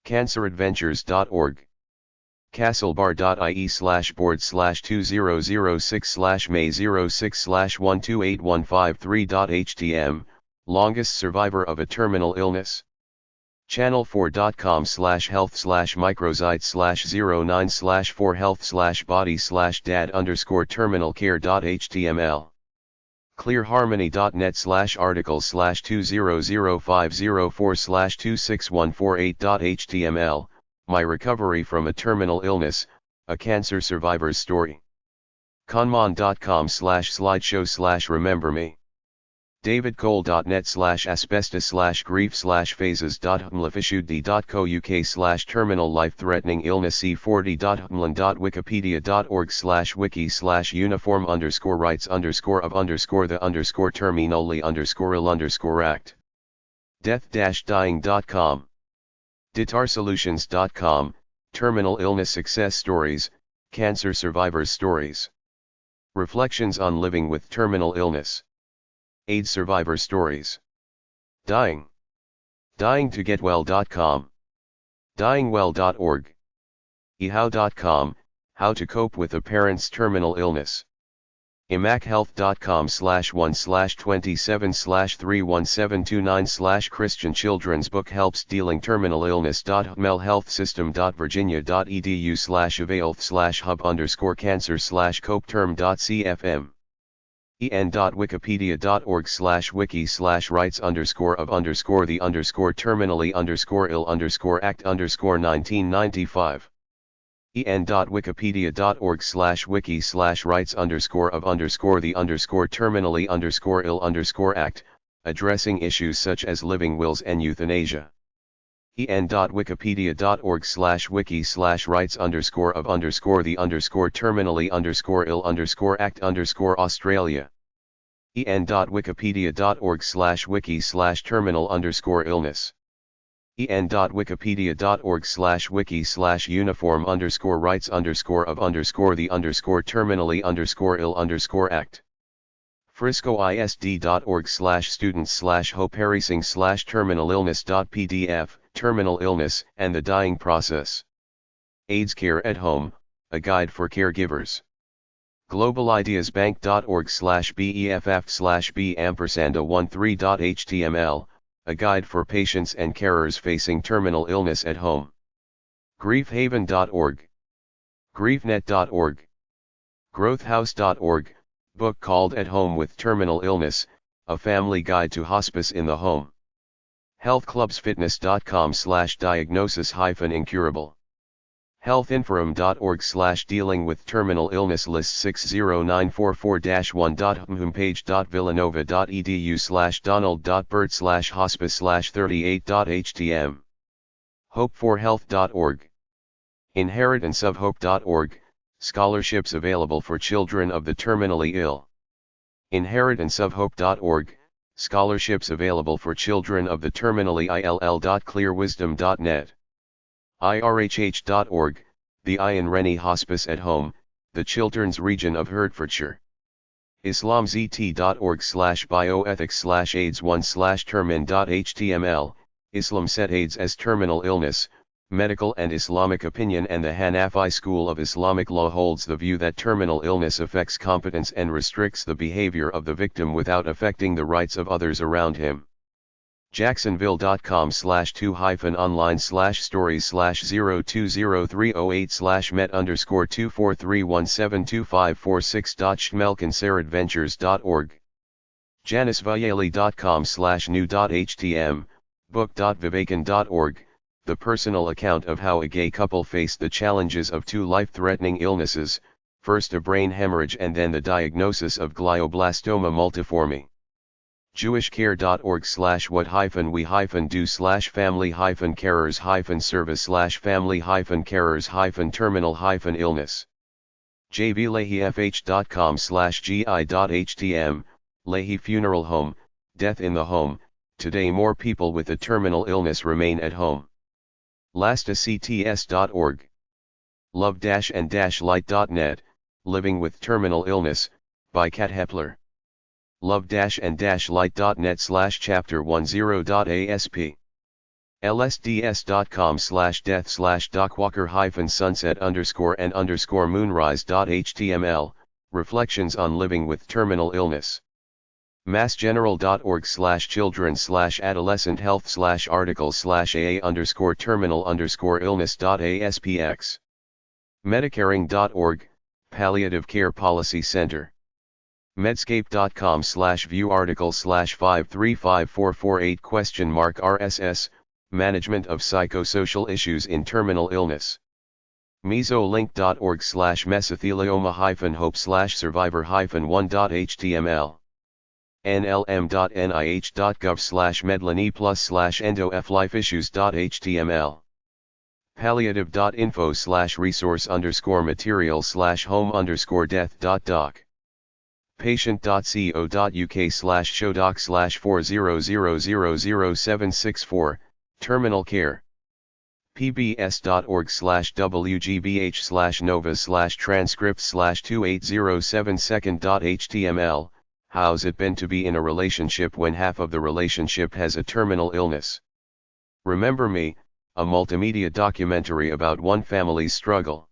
CancerAdventures.org. castlebar.ie/board/2006/May06/128153.htm, longest survivor of a terminal illness. channel4.com/health/microsite/09/4health/body/dad_terminal care.html. clearharmony.net/article/200504/261448.html, my recovery from a terminal illness, a cancer survivor's story. conmon.com/slideshow/rememberme. davidcole.net/asbestos/grief/phases.hmlifissued.co.uk/terminal life-threatening illness c40.hmland.wikipedia.org/wiki/uniform_rights_of_the_terminally_ill_act. death-dying.com. ditarsolutions.com, terminal illness success stories, cancer survivors' stories. Reflections on living with terminal illness. AIDS survivor stories. Dying. dyingtogetwell.com. dyingwell.org. ehow.com, how to cope with a parent's terminal illness. imachealth.com/1/27/31729/ Christian Children's Book Helps Dealing Terminal Illness.mlhealthsystem.virginia.edu/availth/hub_cancer/copeterm.cfm. en.wikipedia.org/wiki/rights_of_the_terminally_ill_act_1995. en.wikipedia.org/wiki/rights_the_terminally_ill_act, addressing issues such as living wills and euthanasia. en.wikipedia.org/wiki/rights_the_terminally_ill_act_Australia. en.wikipedia.org/wiki/terminal_illness. en.wikipedia.org/wiki/uniform_rights_of_the_terminally_ill_act. friscoisd.org/students/hoperacing/terminal illness.pdf, terminal illness and the dying process. AIDS Care at Home, a guide for caregivers. globalideasbank.org/beff/b_13.html, a guide for patients and carers facing terminal illness at home. griefhaven.org. griefnet.org. growthhouse.org, book called At Home with Terminal Illness, a family guide to hospice in the home. healthclubsfitness.com/diagnosis-incurable. healthinforum.org/dealing with terminal illness list 60944-1. homepage.villanova.edu/donald.burt/hospice/38.htm. hopeforhealth.org. inheritanceofhope.org, scholarships available for children of the terminally ill. inheritanceofhope.org, scholarships available for children of the terminally ill. clearwisdom.net. irhh.org, the Ian Rennie Hospice at Home, the Chilterns region of Hertfordshire. islamzt.org/bioethics/aids1/termin.html, Islam set AIDS as terminal illness, medical and Islamic opinion. And the Hanafi School of Islamic law holds the view that terminal illness affects competence and restricts the behavior of the victim without affecting the rights of others around him. jacksonville.com/stories/020308/met_43172546.schmelcanceradventures.org. janisvayeli.com/new.htm, book.vivakan.org, the personal account of how a gay couple faced the challenges of two life-threatening illnesses, first a brain hemorrhage and then the diagnosis of glioblastoma multiforme. jewishcare.org/what-we-do/family-service/family-carers-terminal-illness. jvleahyfh.com/gi.htm, Leahy Funeral Home, Death in the Home. Today more people with a terminal illness remain at home. lastacts.org. love-and-light.net, Living with Terminal Illness, by Kat Hepler. love-and-light.net/chapter10.asp. lsds.com/death/docwalker-sunset_and_moonrise.html, Reflections on Living with Terminal Illness. massgeneral.org/children/adolescent-health/article/aa_terminal_illness.aspx. medicaring.org, Palliative Care Policy Center. medscape.com/view article/5354448?RSS, Management of Psychosocial Issues in Terminal Illness. mesolink.org/mesothelioma-hope/survivor-1.html. nlm.nih.gov/medlini+/endo-f-life-issues.html. palliative.info/resource_materials/home_death.doc. patient.co.uk/shodoc/40000764, Terminal Care. pbs.org/wgbh/novas/transcripts/2807second.html, How's it been to be in a relationship when half of the relationship has a terminal illness? Remember Me, a multimedia documentary about one family's struggle.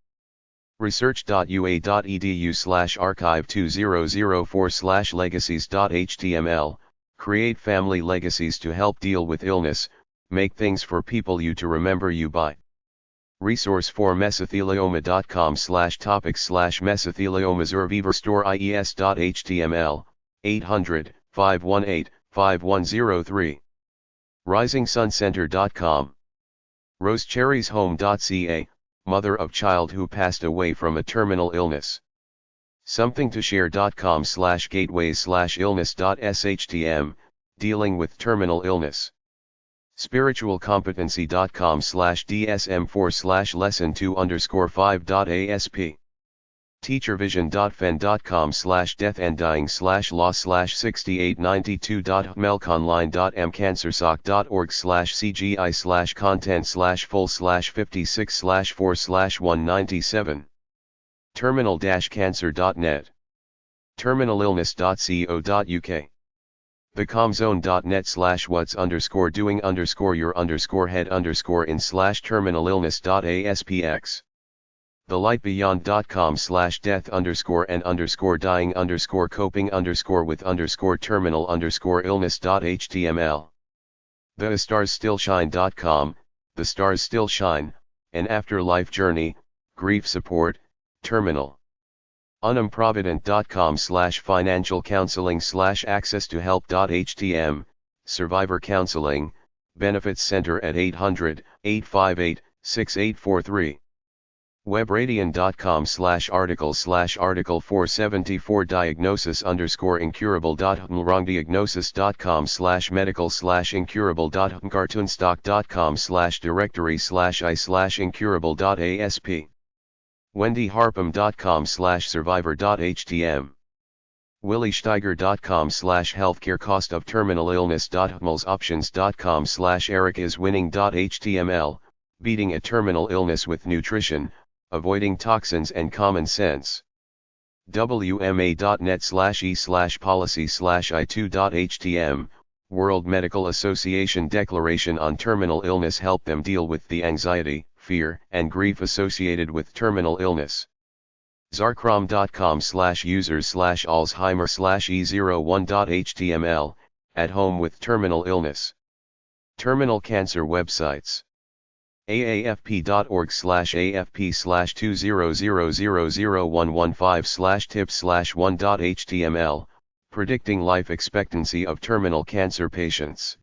research.ua.edu/archive2004/legacies.html, Create family legacies to help deal with illness, make things for people you to remember you by. Resource for mesothelioma.com/topics/mesothelioma-survivorstory-ies.html, 800-518-5103. risingsuncenter.com. rosecherrieshome.ca, mother of child who passed away from a terminal illness. somethingtoshare.com/gateways/illness.shtm, dealing with terminal illness. spiritualcompetency.com/dsm4/lesson2_5.asp. teachervision.fen.com/death-dying/law/6892.melconline.mcancersoc.org/cgi/content/full/56/4/197. terminal-cancer.net. terminalillness.co.uk. thecomzone.net/what's_doing_your_head_in/terminalillness.aspx. thelightbeyond.com/death_and_dying_coping_with_terminal_illness.html. thestars-still-shine.com, The Stars Still Shine, An Afterlife Journey, Grief Support, Terminal. unimprovident.com/financial counseling/access to help.htm, Survivor Counseling, Benefits Center at 800-858-6843. webradian.com/article/article474 diagnosis_incurable.wrongdiagnosis.com/medical/incurable.com/directory/i/incurable.asp. wendyharpum.com/survivor.htm. willysteiger.com/healthcare cost of terminal illness.hmlsoptions.com/ericiswinning.html, beating a terminal illness with nutrition, avoiding toxins and common sense. wma.net/e/policy/i2.htm, World Medical Association Declaration on Terminal Illness. Help them deal with the anxiety, fear, and grief associated with terminal illness. zarcrom.com/users/alzheimer/e01.html, At home with terminal illness. Terminal cancer websites. aafp.org/afp/20000115/tips/1.html, Predicting life expectancy of terminal cancer patients.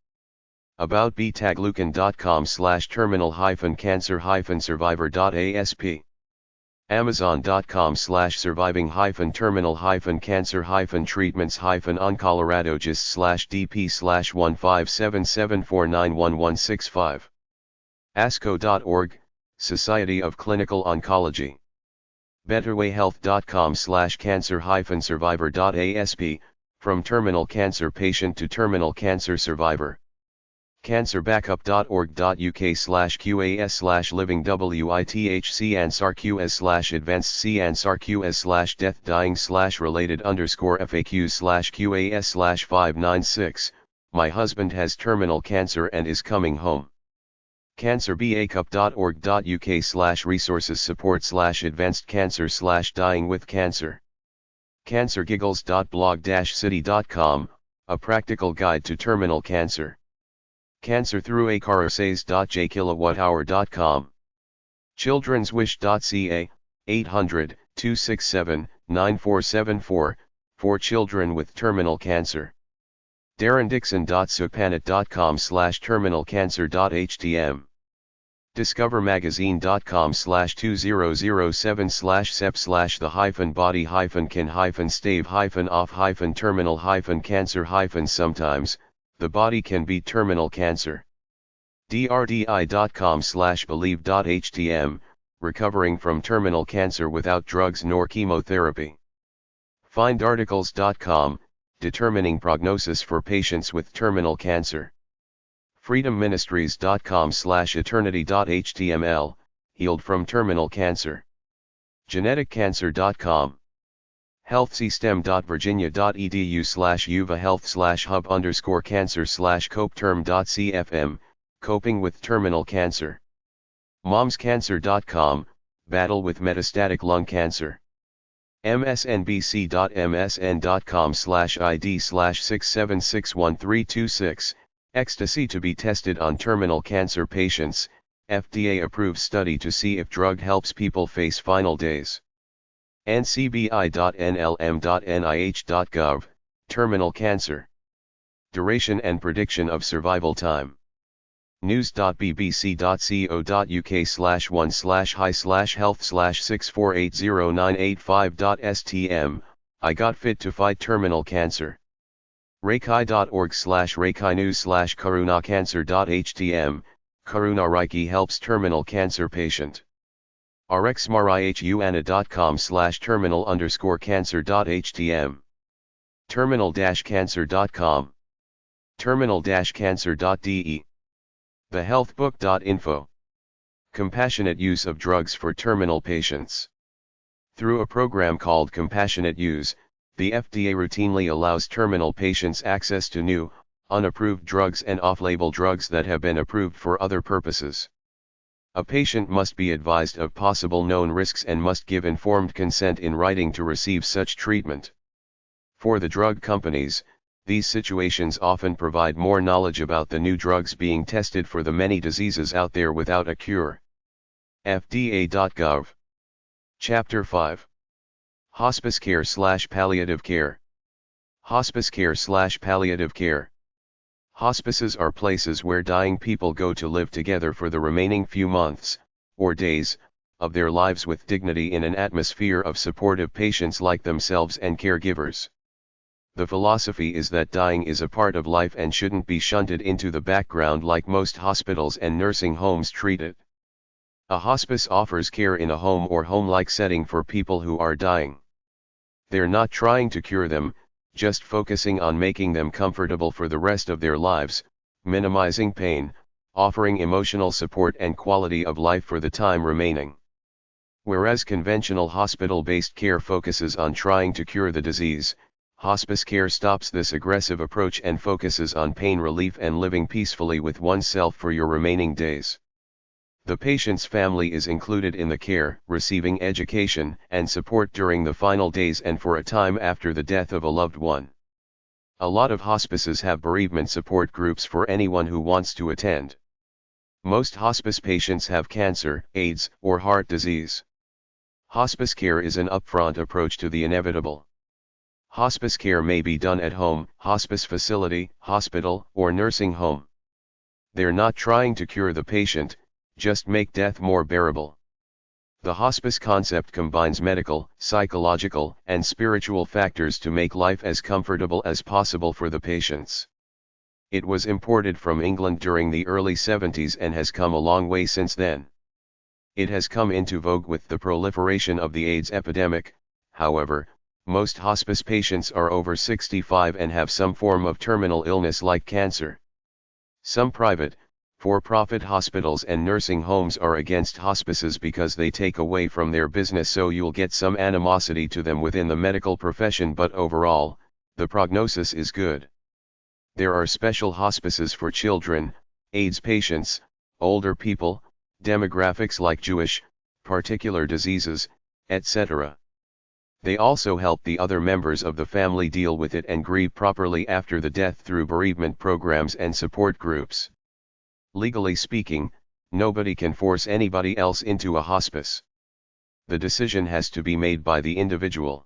About betagleukin.com/terminal-cancer-survivor.asp. Amazon.com/surviving-cancer-treatments-oncolorado-dist/dp/15774911165. ASCO.org, Society of Clinical Oncology. betterwayhealth.com/cancer-survivor.asp, from terminal cancer patient to terminal cancer survivor. cancerBackup.org.uk/QAS/living-WITHCANSAR/death-dying/related_FAQs/FAQs/596, my husband has terminal cancer and is coming home. cancerbackup.org.uk/resources support/advanced cancer/dying-with-cancer. cancergiggles.blog-city.com, a practical guide to terminal cancer. Cancer through acaroses.jkilowatthour.com. childrenswish.ca, 800-267-9474, for children with terminal cancer. darrendixon.sopanet.com/terminalcancer.htm. discovermagazine.com/2007/sep/the-body-can-stave-off-terminal-cancer-sometimes, the body can beat terminal cancer. drdi.com/believe.htm, recovering from terminal cancer without drugs nor chemotherapy. findarticles.com, determining prognosis for patients with terminal cancer. freedomministries.com/eternity.html, healed from terminal cancer. geneticcancer.com. healthsystem.virginia.edu/uvahealth/hub_cancer/copeterm.cfm, coping with terminal cancer. momscancer.com, battle with metastatic lung cancer. msnbc.msn.com/id/6761326, ecstasy to be tested on terminal cancer patients, FDA-approved study to see if drug helps people face final days. ncbi.nlm.nih.gov, terminal cancer. Duration and prediction of survival time. news.bbc.co.uk/1/hi/health/6480985.stm, I got fit to fight terminal cancer. reiki.org/reiki-news/karunacancer.htm, Karuna Reiki helps terminal cancer patient. rxmarihuana.com/terminal_cancer.htm. terminal-cancer.com. terminal-cancer.de. thehealthbook.info. Compassionate use of drugs for terminal patients. Through a program called Compassionate Use, the FDA routinely allows terminal patients access to new, unapproved drugs and off-label drugs that have been approved for other purposes. A patient must be advised of possible known risks and must give informed consent in writing to receive such treatment. For the drug companies, these situations often provide more knowledge about the new drugs being tested for the many diseases out there without a cure. FDA.gov. Chapter 5. Hospice care/palliative care. Hospice care/palliative care. Hospices are places where dying people go to live together for the remaining few months, or days, of their lives with dignity in an atmosphere of supportive patients like themselves and caregivers. The philosophy is that dying is a part of life and shouldn't be shunted into the background like most hospitals and nursing homes treat it. A hospice offers care in a home or home-like setting for people who are dying. They're not trying to cure them, just focusing on making them comfortable for the rest of their lives, minimizing pain, offering emotional support and quality of life for the time remaining. Whereas conventional hospital-based care focuses on trying to cure the disease, hospice care stops this aggressive approach and focuses on pain relief and living peacefully with oneself for your remaining days. The patient's family is included in the care, receiving education and support during the final days and for a time after the death of a loved one. A lot of hospices have bereavement support groups for anyone who wants to attend. Most hospice patients have cancer, AIDS, or heart disease. Hospice care is an upfront approach to the inevitable. Hospice care may be done at home, hospice facility, hospital, or nursing home. They're not trying to cure the patient, just make death more bearable. The hospice concept combines medical, psychological, and spiritual factors to make life as comfortable as possible for the patients. It was imported from England during the early 70s and has come a long way since then. It has come into vogue with the proliferation of the AIDS epidemic. However, most hospice patients are over 65 and have some form of terminal illness like cancer. Some private, for-profit hospitals and nursing homes are against hospices because they take away from their business, so you'll get some animosity to them within the medical profession, but overall, the prognosis is good. There are special hospices for children, AIDS patients, older people, demographics like Jewish, particular diseases, etc. They also help the other members of the family deal with it and grieve properly after the death through bereavement programs and support groups. Legally speaking, nobody can force anybody else into a hospice. The decision has to be made by the individual.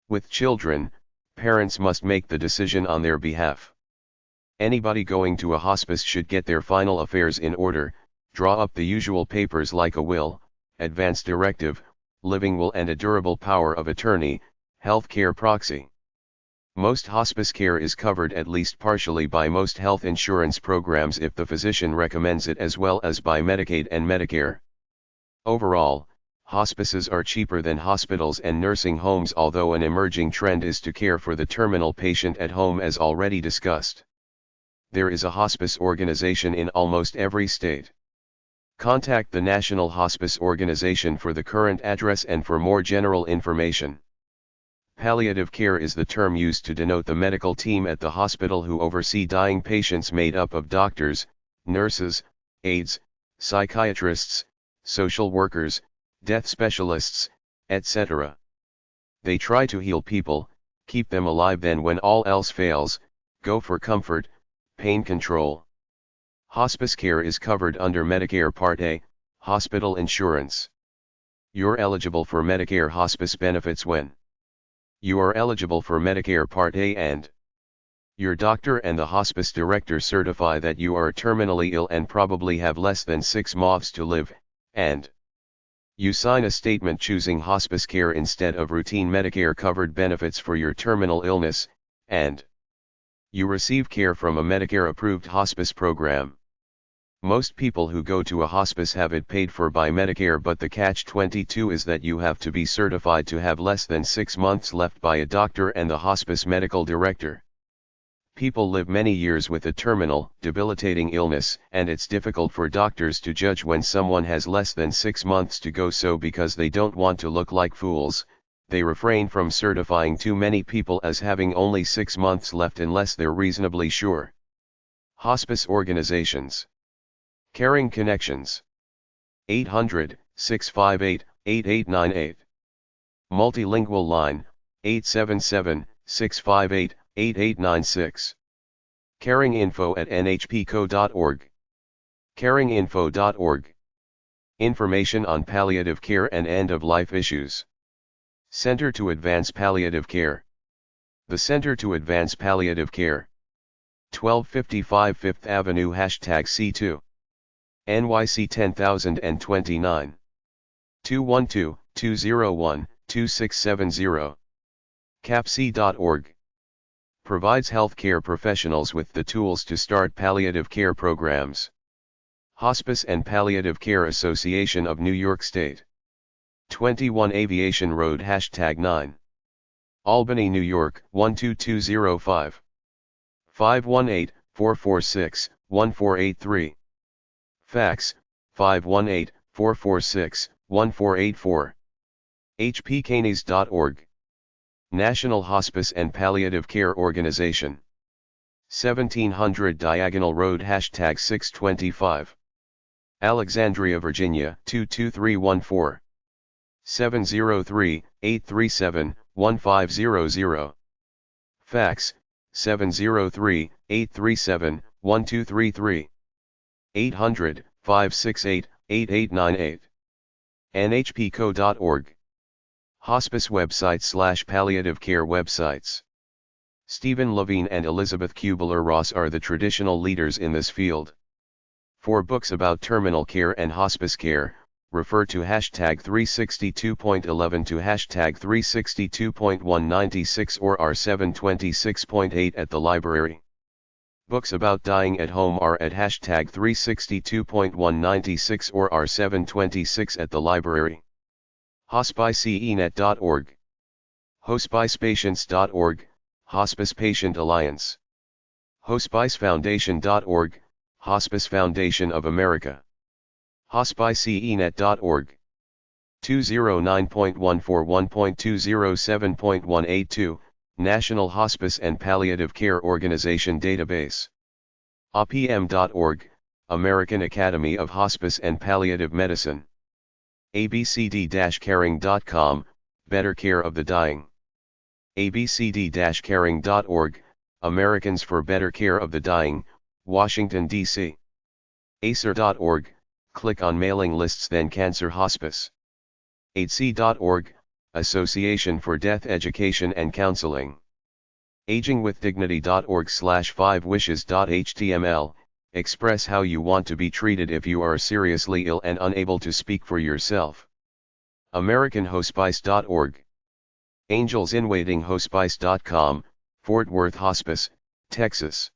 With children, parents must make the decision on their behalf. Anybody going to a hospice should get their final affairs in order, draw up the usual papers like a will, advance directive, living will and a durable power of attorney, healthcare proxy. Most hospice care is covered at least partially by most health insurance programs if the physician recommends it, as well as by Medicaid and Medicare. Overall, hospices are cheaper than hospitals and nursing homes, although an emerging trend is to care for the terminal patient at home, as already discussed. There is a hospice organization in almost every state. Contact the National Hospice Organization for the current address and for more general information. Palliative care is the term used to denote the medical team at the hospital who oversee dying patients, made up of doctors, nurses, aides, psychiatrists, social workers, death specialists, etc. They try to heal people, keep them alive, then when all else fails, go for comfort, pain control. Hospice care is covered under Medicare Part A, hospital insurance. You're eligible for Medicare hospice benefits when you are eligible for Medicare Part A and your doctor and the hospice director certify that you are terminally ill and probably have less than 6 months to live, and you sign a statement choosing hospice care instead of routine Medicare covered benefits for your terminal illness, and you receive care from a Medicare-approved hospice program. Most people who go to a hospice have it paid for by Medicare, but the catch-22 is that you have to be certified to have less than 6 months left by a doctor and the hospice medical director. People live many years with a terminal, debilitating illness, and it's difficult for doctors to judge when someone has less than 6 months to go, so because they don't want to look like fools, they refrain from certifying too many people as having only 6 months left unless they're reasonably sure. Hospice organizations. Caring Connections. 800-658-8898. Multilingual line, 877-658-8896. caringinfo@nhpco.org. caringinfo.org. Information on palliative care and end-of-life issues. Center to Advance Palliative Care. The Center to Advance Palliative Care. 1255 Fifth Avenue #C2. NYC 10029. 212-201-2670. capc.org. Provides healthcare professionals with the tools to start palliative care programs. Hospice and Palliative Care Association of New York State. 21 Aviation Road #9. Albany, New York 12205. 518-446-1483. Fax, 518-446-1484. hpcanes.org. National Hospice and Palliative Care Organization. 1700 Diagonal Road #625. Alexandria, Virginia 22314. 703-837-1500. Fax, 703-837-1233. 800-568-8898. nhpco.org. Hospice websites / palliative care websites. Stephen Levine and Elizabeth Kubler-Ross are the traditional leaders in this field. For books about terminal care and hospice care, refer to hashtag 362.11 to hashtag 362.196 or R726.8 at the library. Books about dying at home are at hashtag 362.196 or R726 at the library. HospiceEnet.org, HospicePatients.org, Hospice Patient Alliance. HospiceFoundation.org, Hospice Foundation of America. HospiceEnet.org. 209.141.207.182, National Hospice and Palliative Care Organization Database. APM.org, American Academy of Hospice and Palliative Medicine. abcd-caring.com, Better Care of the Dying. abcd-caring.org, Americans for Better Care of the Dying, Washington, D.C. acer.org, click on mailing lists then Cancer Hospice. AIDC.org, Association for Death Education and Counseling. agingwithdignity.org/5wishes.html, express how you want to be treated if you are seriously ill and unable to speak for yourself. AmericanHospice.org. AngelsInWaitingHospice.com, Fort Worth Hospice, Texas.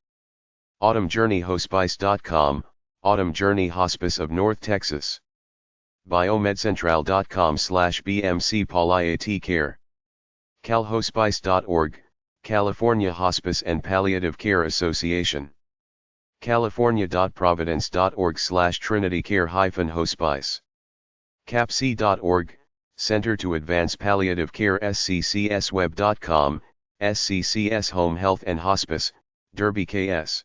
AutumnJourneyHospice.com, Autumn Journey Hospice of North Texas. BioMedCentral.com/BMC Palliative Care. CalHospice.org, California Hospice and Palliative Care Association. California.providence.org/Trinity Care-Hospice. CAPC.org, Center to Advance Palliative Care. SCCSweb.com, SCCS Home Health and Hospice, Derby KS.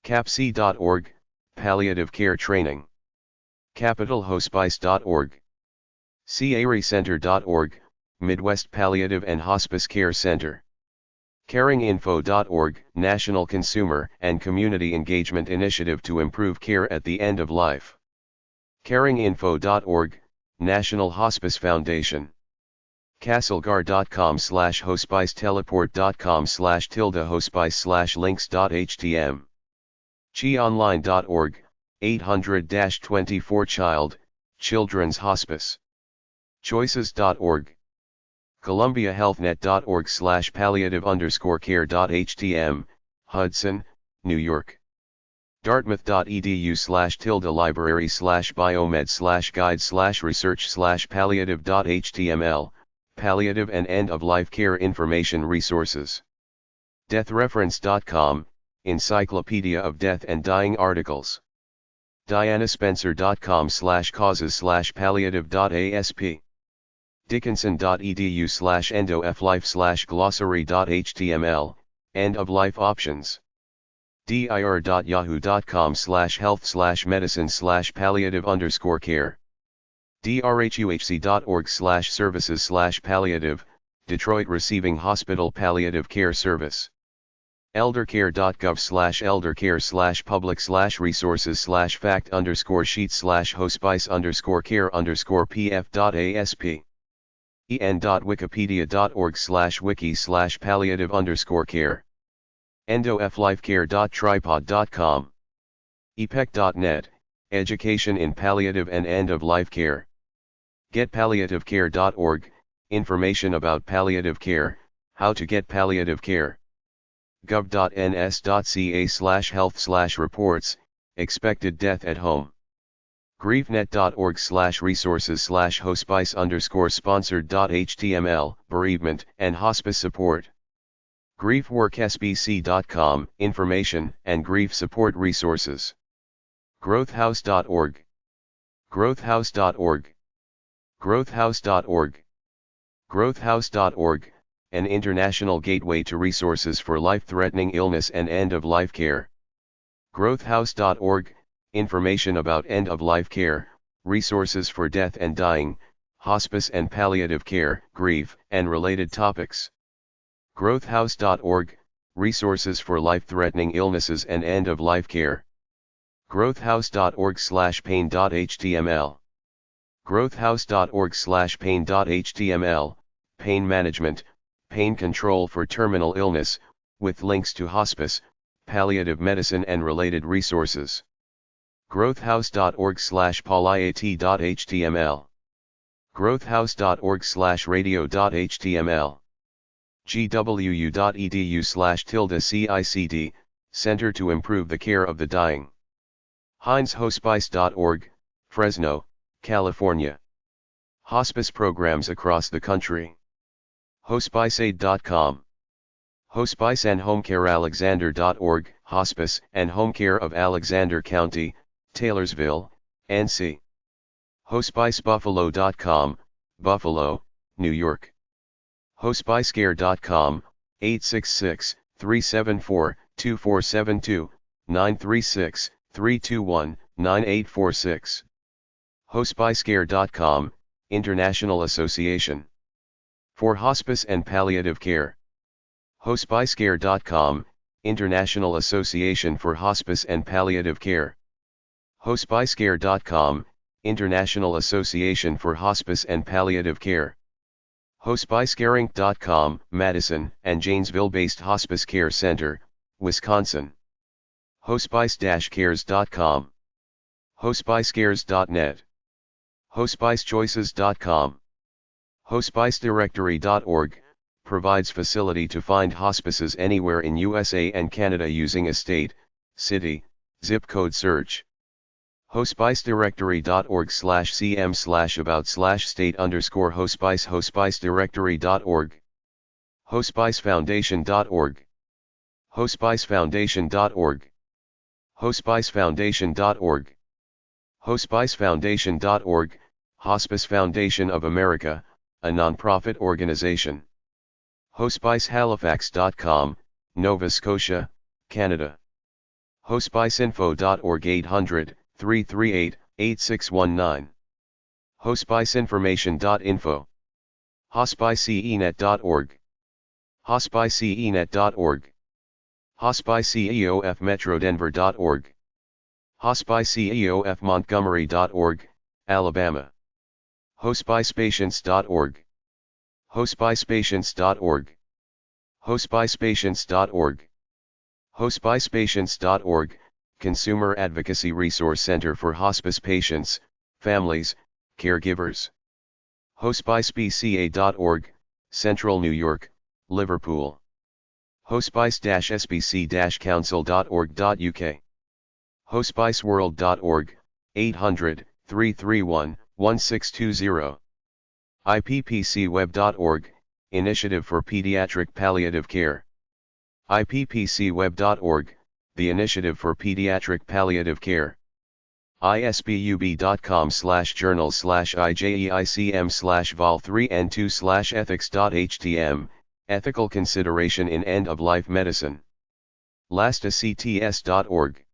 CAPC.org, Palliative Care Training. CapitalHospice.org. CARECenter.org, Midwest Palliative and Hospice Care Center. CaringInfo.org, National Consumer and Community Engagement Initiative to improve care at the end of life. CaringInfo.org, National Hospice Foundation. CastleGuard.com/hospice, teleport.com/hospice/links.htm. ChiOnline.org, 800-24 Child, Children's Hospice. Choices.org. ColumbiaHealthNet.org/palliative_care.htm, Hudson, New York. Dartmouth.edu/library/biomed/guide/research/palliative.html, palliative and end-of-life care information resources. Deathreference.com, Encyclopedia of Death and Dying Articles. DianaSpencer.com/causes/palliative.asp. Dickinson.edu/endoflife/glossary.html, end-of-life options. dir.yahoo.com/health/medicine/palliative_care. drhuhc.org/services/palliative, Detroit Receiving Hospital Palliative Care Service. eldercare.gov/eldercare/public/resources/fact_sheet/hospice_care_pf.asp. en.wikipedia.org/wiki/palliative_care. endoflifecare.tripod.com. epec.net, Education in Palliative and End-of-Life Care. getpalliativecare.org, information about palliative care, how to get palliative care. gov.ns.ca/health/reports, expected death at home. griefnet.org/resources/hospice_sponsored.html, bereavement and hospice support. griefworksbc.com, information and grief support resources. growthhouse.org. growthhouse.org. growthhouse.org. growthhouse.org, an international gateway to resources for life-threatening illness and end-of-life care. growthhouse.org, information about end-of-life care, resources for death and dying, hospice and palliative care, grief, and related topics. growthhouse.org, resources for life-threatening illnesses and end-of-life care. growthhouse.org/pain.html. growthhouse.org/pain.html, pain management, pain control for terminal illness, with links to hospice, palliative medicine and related resources. growthhouse.org/pauliat.html, growthhouse.org/radio.html, gwu.edu/cicd, Center to Improve the Care of the Dying, HeinzHospice.org, Fresno, California. Hospice programs across the country. HospiceAid.com. Hospice and Home Care Alexander.org, Hospice and Home Care of Alexander County, Taylorsville, NC. HospiceBuffalo.com, Buffalo, New York. HospiceCare.com, 866-374-2472, 936-321-9846. HospiceCare.com, International Association for Hospice and Palliative Care. HospiceCare.com, International Association for Hospice and Palliative Care. HospiceCare.com, International Association for Hospice and Palliative Care. HospiceCaring.com, Madison and Janesville-based Hospice Care Center, Wisconsin. Hospice-cares.com. Hospicecares.net. HospiceChoices.com. HospiceDirectory.org, provides facility to find hospices anywhere in USA and Canada using a state, city, zip code search. HospiceDirectory.org/cm/about/state_hospice. HospiceDirectory.org. HospiceFoundation.org. HospiceFoundation.org. HospiceFoundation.org. HospiceFoundation.org, Hospice Foundation of America, a non-profit organization. HospiceHalifax.com, Nova Scotia, Canada. HospiceInfo.org 800-338-8619. HospiceInformation.info. HospiceEnet.org. HospiceEnet.org. HospiceEOFMetroDenver.org. HospiceEOFMontgomery.org, Alabama. HospicePatients.org. HospicePatients.org. HospicePatients.org. HospicePatients.org, Consumer Advocacy Resource Center for Hospice Patients, Families, Caregivers. HospiceBCA.org, Central New York, Liverpool. Hospice-sbc-council.org.uk. HospiceWorld.org, 800-331-1620. IPPCweb.org, Initiative for Pediatric Palliative Care. IPPCweb.org, the Initiative for Pediatric Palliative Care. ISBUB.com/journal/IJEICM/vol3n2/ethics.htm, Ethical Consideration in End-of-Life Medicine. LastACTS.org.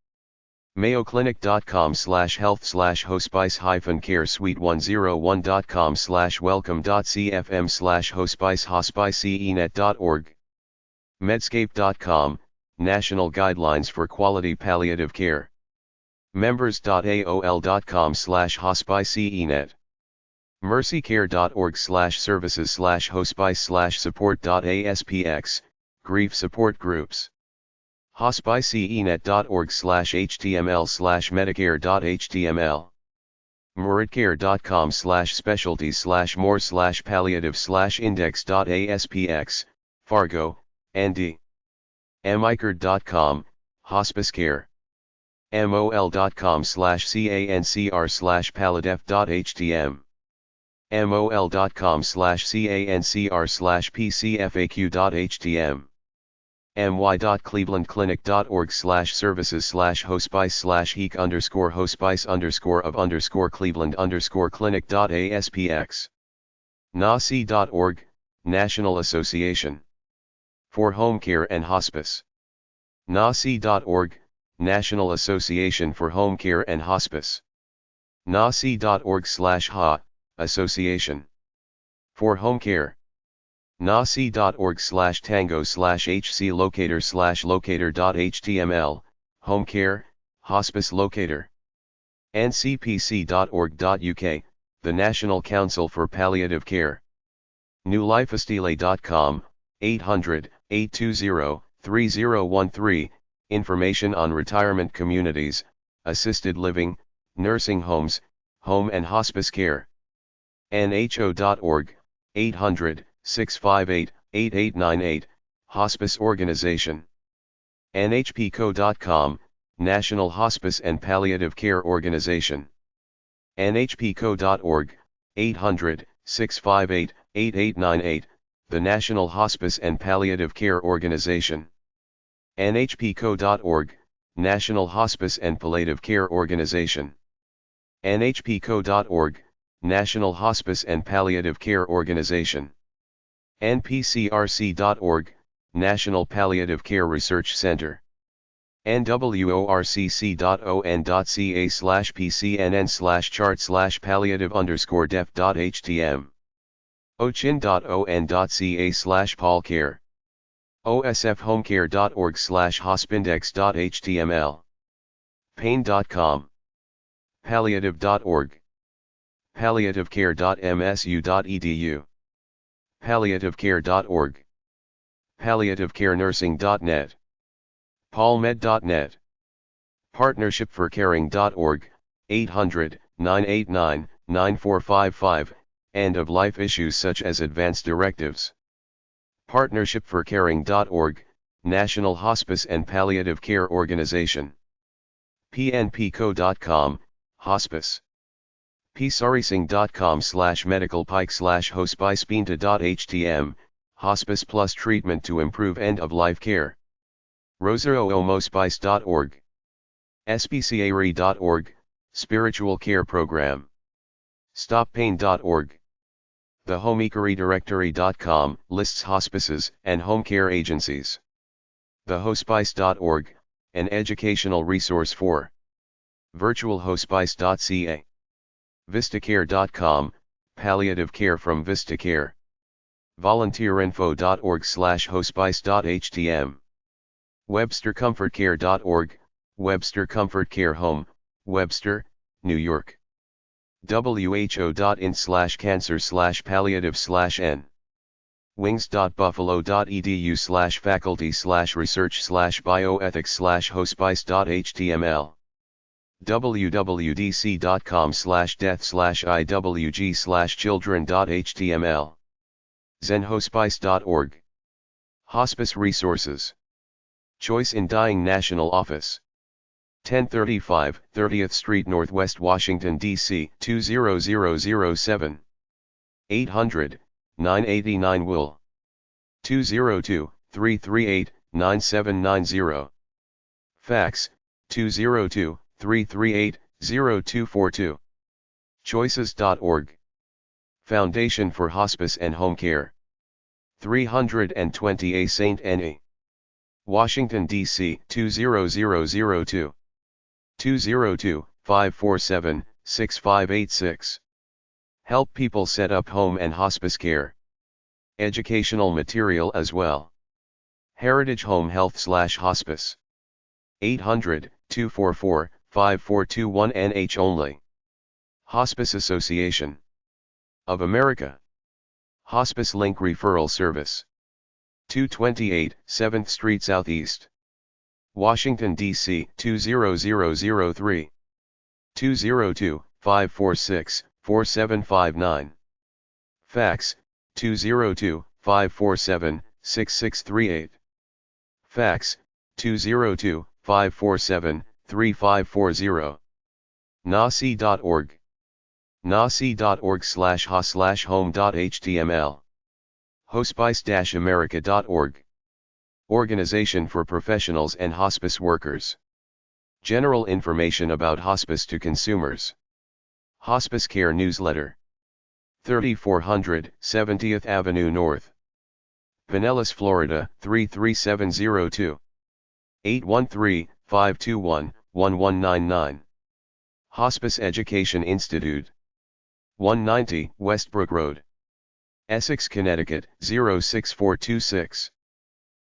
MayoClinic.com/health/hospice-care suite101.com/welcome.cfm/hospice HospiceEnet.org. Medscape.com, National Guidelines for Quality Palliative Care. Members.aol.com/hospiceEnet. mercycare.org/services/hospice/support.aspx, Grief Support Groups. HospiceEnet.org/html/medicare.html. muridcare.com/specialty/more/palliative/index.aspx, Fargo, ND. micard.com, Hospice Care. mol.com/cancr/palladef.htm. mol.com/cancr/pcfaq.htm. my.cleveland.org/services/hospice_of_cleveland_clinic.aspx. NAHC.org, National Association for Home Care and Hospice. NAHC.org, National Association for Home Care and Hospice. NAHC.org/HA, Association for Home Care. NAHC.org/tango/HC-locator/locator.html, Home Care, Hospice Locator. ncpc.org.uk, the National Council for Palliative Care. newlifeastile.com, 800-820-3013, information on retirement communities, assisted living, nursing homes, home and hospice care. NHO.org, 800-658-8898, Hospice Organization. NHPCO.com, National Hospice and Palliative Care Organization. NHPCO.org, 800-658-8898, the National Hospice and Palliative Care Organization. NHPCO.org, National Hospice and Palliative Care Organization. NHPCO.org, National Hospice and Palliative Care Organization. NPCRC.org, National Palliative Care Research Center. NWORCC.on.ca/PCNN/chart/palliative_def.htm. ochin.on.ca/palcare. osfhomecare.org/hospindex.html. pain.com. palliative.org. palliativecare.msu.edu. palliativecare.org. palliativecarenursing.net. palmed.net. partnershipforcaring.org, 800-989-9455, end of life issues such as advance directives. partnershipforcaring.org, National Hospice and Palliative Care Organization. pnpco.com, hospice. psarising.com/medicalpike/hospicepinta.htm, hospice plus treatment to improve end-of-life care. rosaroomospice.org. spcari.org, spiritual care program. stoppain.org. thehomecare-directory.com lists hospices and home care agencies. thehospice.org, an educational resource for virtualhospice.ca. vistacare.com, palliative care from VistaCare. volunteerinfo.org/hospice.htm. webstercomfortcare.org, Webster Comfort Care Home, Webster, New York. who.in/cancer/palliative/n. wings.buffalo.edu/faculty/research/bioethics/hospice.html. www.dc.com/death/iwg/children.html. zenhospice.org. Hospice resources. Choice in Dying National Office. 1035 30th Street Northwest, Washington, D.C. 20007. 800-989-WOOL. 202-338-9790. Fax, 202-338-0242. Choices.org. Foundation for Hospice and Home Care. 320A St. Anne, Washington, D.C. 20002. 202-547-6586. Help people set up home and hospice care. Educational material as well. Heritage Home Health/Hospice. 800-244-5421 NH only. Hospice Association of America. Hospice Link Referral Service. 228 7th Street Southeast, Washington, D.C. 20003. 202-546-4759. Fax, 202-547-6638. Fax, 202-547-3540. nasi.org. nasi.org/ha/home.html. hospice-america.org. Organization for Professionals and Hospice Workers. General information about hospice to consumers. Hospice Care Newsletter. 3400 70th Avenue North, Pinellas, Florida 33702. 813-521-1199. Hospice Education Institute. 190 Westbrook Road, Essex, Connecticut 06426.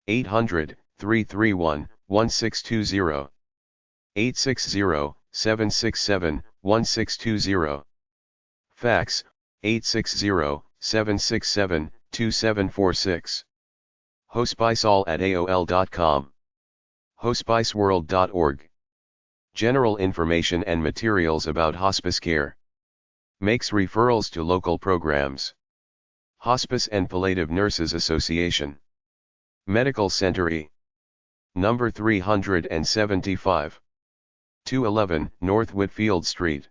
800-331-1620. 860-767-1620. Fax, 860-767-2746. hospiceall@aol.com. hospiceworld.org. General information and materials about hospice care. Makes referrals to local programs. Hospice and Palliative Nurses Association. Medical Center E. Number 375. 211 North Whitfield Street.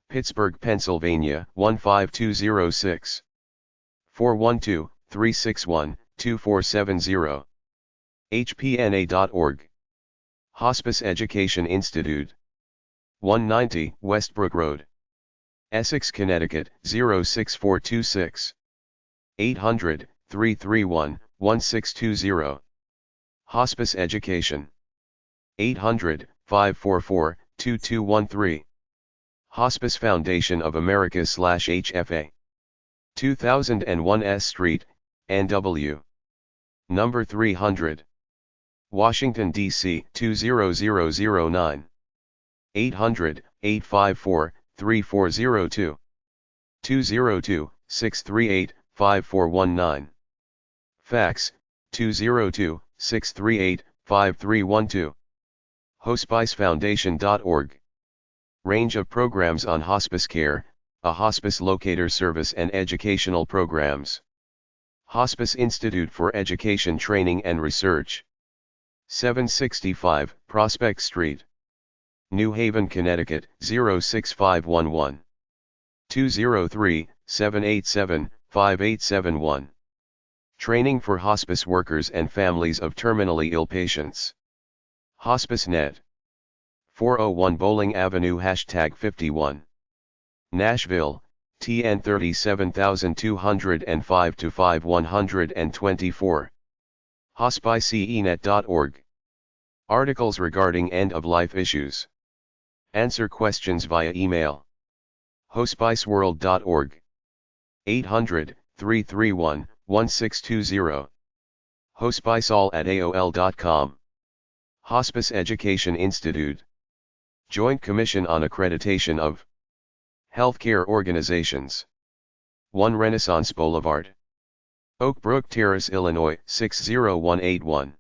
Pittsburgh, Pennsylvania 15206. 412-361-2470. hpna.org. Hospice Education Institute. 190 Westbrook Road. Essex, Connecticut 06426. 800-331-1620. Hospice Education. 800-544-2213. Hospice Foundation of America /HFA. 2001 S Street, NW. Number 300. Washington, D.C. 20009. 800-854-3402. 202-638-5419. Fax, 202-638-5312. hospicefoundation.org. Range of programs on hospice care, a hospice locator service and educational programs. Hospice Institute for Education Training and Research. 765 Prospect Street. New Haven, Connecticut 06511. 203-787-5871. Training for hospice workers and families of terminally ill patients. HospiceNet. 401 Bowling Avenue #51. Nashville, TN 37205-5124. hospiceenet.org. Articles regarding end-of-life issues. Answer questions via email. hospiceworld.org. 800-331-1620. hospiceall@aol.com. Hospice Education Institute. Joint Commission on Accreditation of Healthcare Organizations. 1 Renaissance Boulevard. Oak Brook Terrace, Illinois 60181.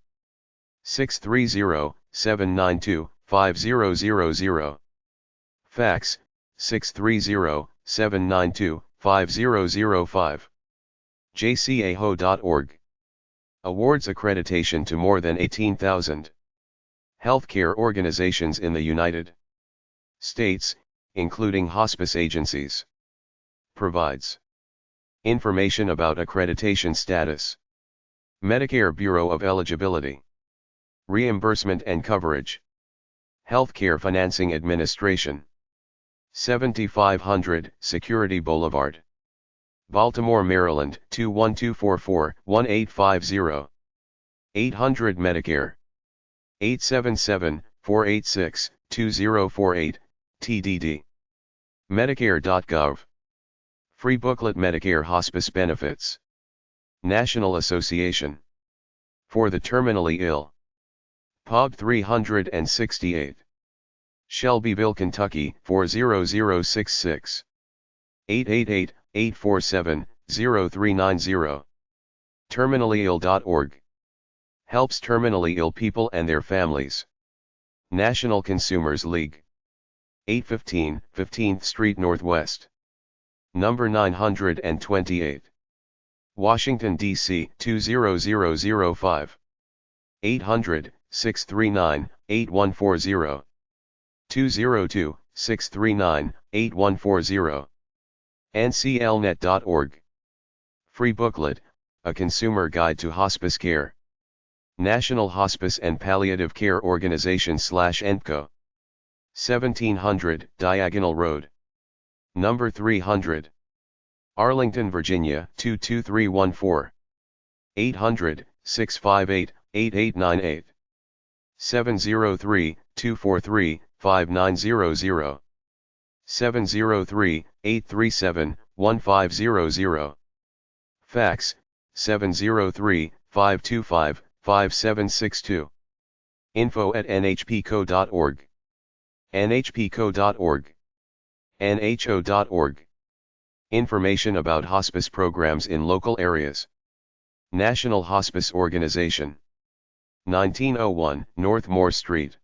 630-792-5000. Fax, 630-792-5005. jcaho.org. Awards accreditation to more than 18,000 healthcare organizations in the United States, including hospice agencies. Provides information about accreditation status. Medicare Bureau of Eligibility. Reimbursement and coverage. Healthcare Financing Administration. 7500 Security Boulevard. Baltimore, Maryland 21244-1850. 800 Medicare. 877-486-2048, TDD. Medicare.gov. Free booklet Medicare Hospice Benefits. National Association for the Terminally Ill. POB 368. Shelbyville, Kentucky 40066. 888-847-0390. terminallyill.org. Helps terminally ill people and their families. National Consumers League. 815 15th Street Northwest. Number 928. Washington, D.C. 20005. 800-639-8140. 202-639-8140. nclnet.org. Free booklet, A Consumer Guide to Hospice Care. National Hospice and Palliative Care Organization /ENPCO. 1700 Diagonal Road. Number 300. Arlington, Virginia 22314. 800-658-8898. 703-243-5900. 703-837-1500. Fax, 703-525-5762. info@nhpco.org. nhpco.org. nho.org. Information about hospice programs in local areas. National Hospice Organization. 1901 North Moore Street.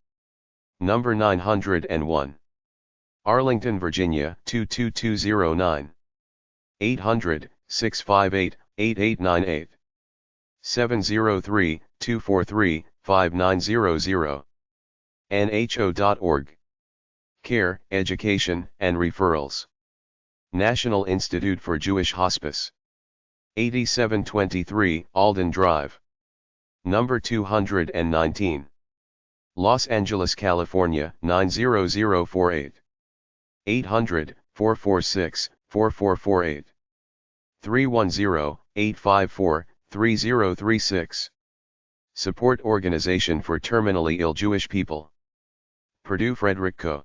Number 901. Arlington, Virginia 22209. 800-658-8898. 703-243-5900. nho.org. Care, Education, and Referrals. National Institute for Jewish Hospice. 8723 Alden Drive. Number 219. Los Angeles, California 90048. 800-446-4448. 310-854-3036. Support Organization for Terminally Ill Jewish People. Purdue Frederick Co.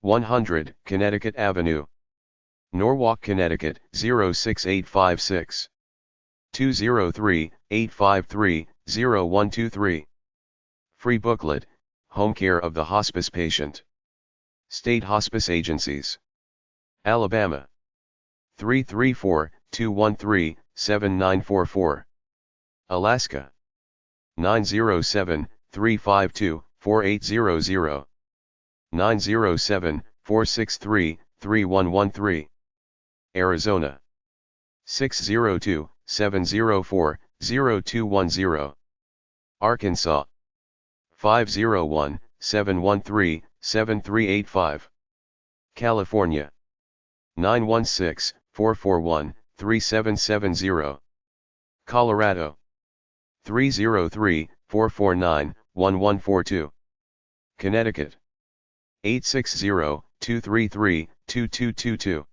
100 Connecticut Avenue, Norwalk, Connecticut 06856. 203-853-0123. Free booklet, Home Care of the Hospice Patient. State Hospice Agencies. Alabama 334-213-7944. Alaska 907-352-4800. 907-463-3113. Arizona 602-704-0210. Arkansas 501-713-7385. California 916-441-3770. Colorado 303-449-1142. Connecticut 860-233-2222.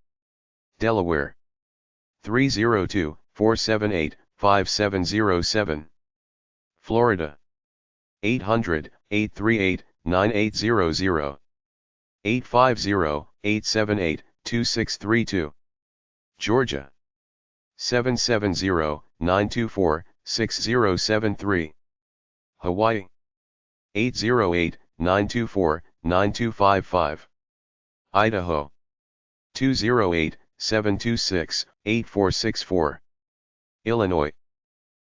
Delaware 302-478-5707. Florida 800-838-9800. 850-878-2632. Georgia 770-924-6073. Hawaii 808-924-9255. Idaho 208-726-8464. Illinois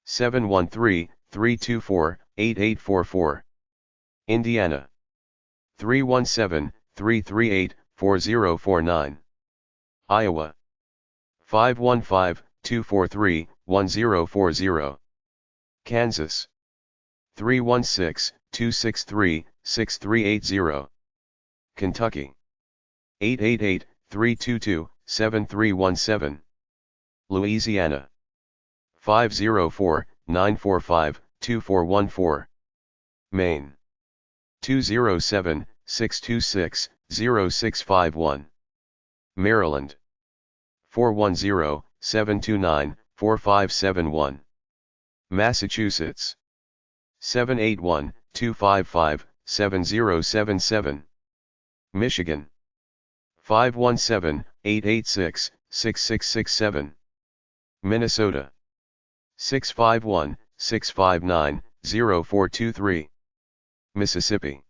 713-324-8844. Indiana 317-338-4049. Iowa 515-243-1040. Kansas 316-263-6380. Kentucky 888-322-7317. Louisiana 504-945-2414. Maine 207-626-0651. Maryland 410-729-4571. Massachusetts 781-255-7077. Michigan 517-886-6667. Minnesota 651-659-0423. Mississippi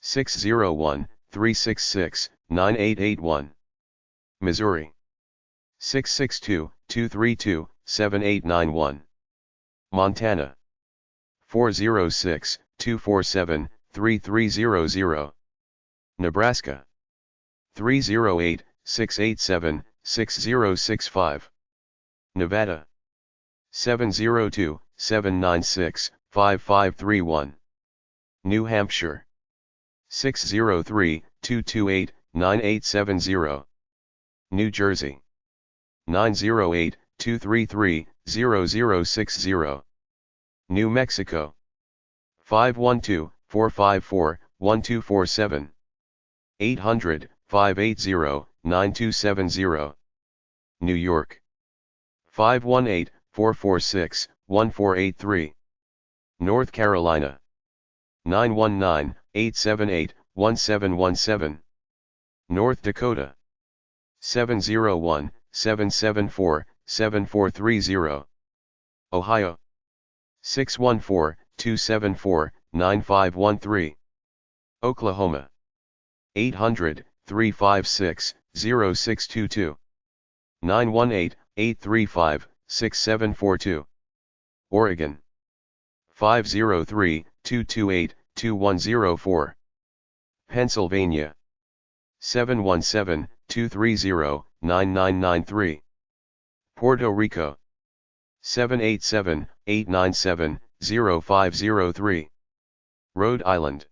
601-366-9881. Missouri 662-232-7891. Montana 406-247-3300. Nebraska 308-687-6065. Nevada 702-796-5531. New Hampshire 603-228-9870. New Jersey 908-233-0060. New Mexico 512-454-1247. 800-580-9270. New York 518-446-1483. North Carolina 919-878-1717. North Dakota 701-774-7430. Ohio 614-274-9513. Oklahoma 800-356-0622. 918-835-6742. Oregon 503-228-2104. Pennsylvania. 717-230-9993. Puerto Rico. 787-897-0503. Rhode Island.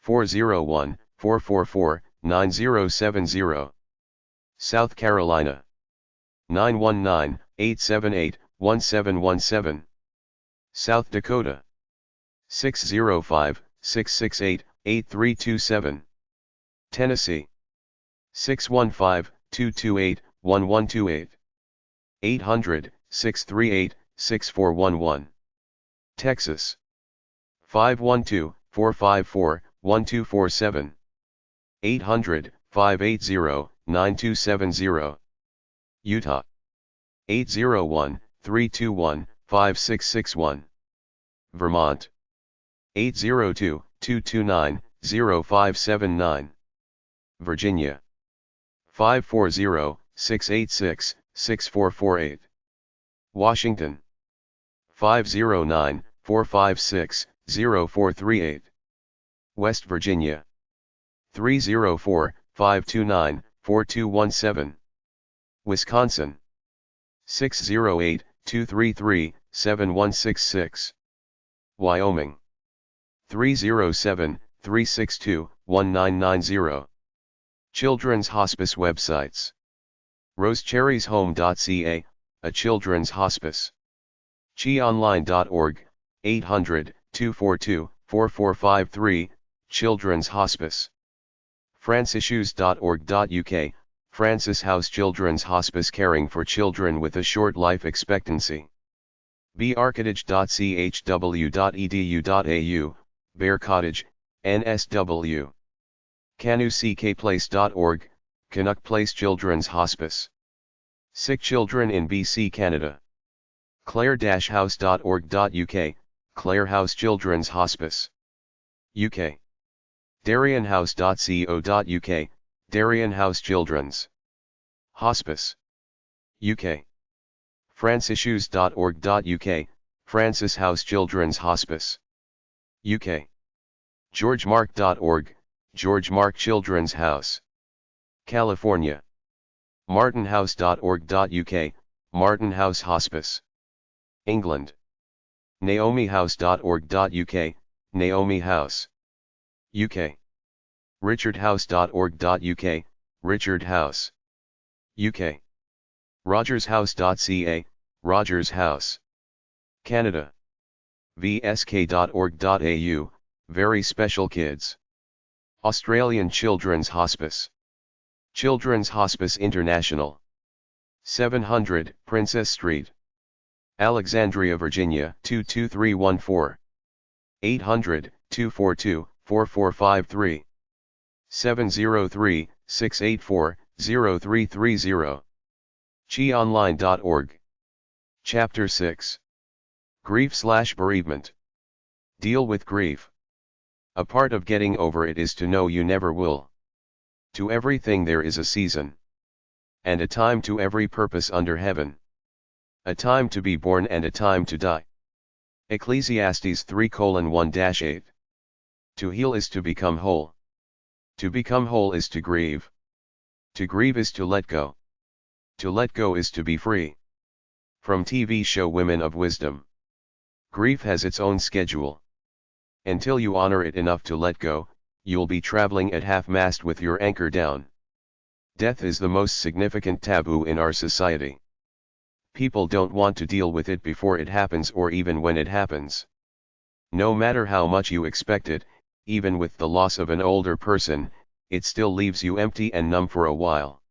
401-444-9070. South Carolina. 919-878-1717. South Dakota. 605-668-8327. Tennessee. 615-228-1128. 800-638-6411. Texas. 512-454-1247. 800-580-9270. Utah. 801-321-5661. Vermont. 802-229-0579. Virginia. 540-686-6448. Washington. 509-456-0438. West Virginia. 304-529-4217. Wisconsin. 608-233-7166. Wyoming. 307-362-1990. Children's Hospice websites. rosecherrieshome.ca, a children's hospice. chionline.org, 800-242-4453, Children's Hospice. francishoes.org.uk, Francis House Children's Hospice caring for children with a short life expectancy. bearcottage.chw.edu.au, Bear Cottage, NSW. canuckplace.org, Canuck Place Children's Hospice. Sick Children in BC, Canada. clare-house.org.uk, Clare House Children's Hospice. UK. darionhouse.co.uk, Darien House Children's Hospice. UK. francishoes.org.uk, Francis House Children's Hospice. UK. georgemark.org, George Mark Children's House. California. martinhouse.org.uk, Martin House Hospice. England. naomihouse.org.uk, Naomi House. UK. richardhouse.org.uk, Richard House. UK. rogershouse.ca, Rogers House. Canada. vsk.org.au, Very Special Kids. Australian Children's Hospice. Children's Hospice International. 700 Princess Street. Alexandria, Virginia 22314. 800-242-4453. 703-684-0330. chionline.org. Chapter 6. Grief/bereavement. Deal with grief. A part of getting over it is to know you never will. To everything there is a season. And a time to every purpose under heaven. A time to be born and a time to die. Ecclesiastes 3:1-8. To heal is to become whole. To become whole is to grieve. To grieve is to let go. To let go is to be free. From TV show Women of Wisdom. Grief has its own schedule. Until you honor it enough to let go, you'll be traveling at half-mast with your anchor down. Death is the most significant taboo in our society. People don't want to deal with it before it happens or even when it happens. No matter how much you expect it, even with the loss of an older person, it still leaves you empty and numb for a while.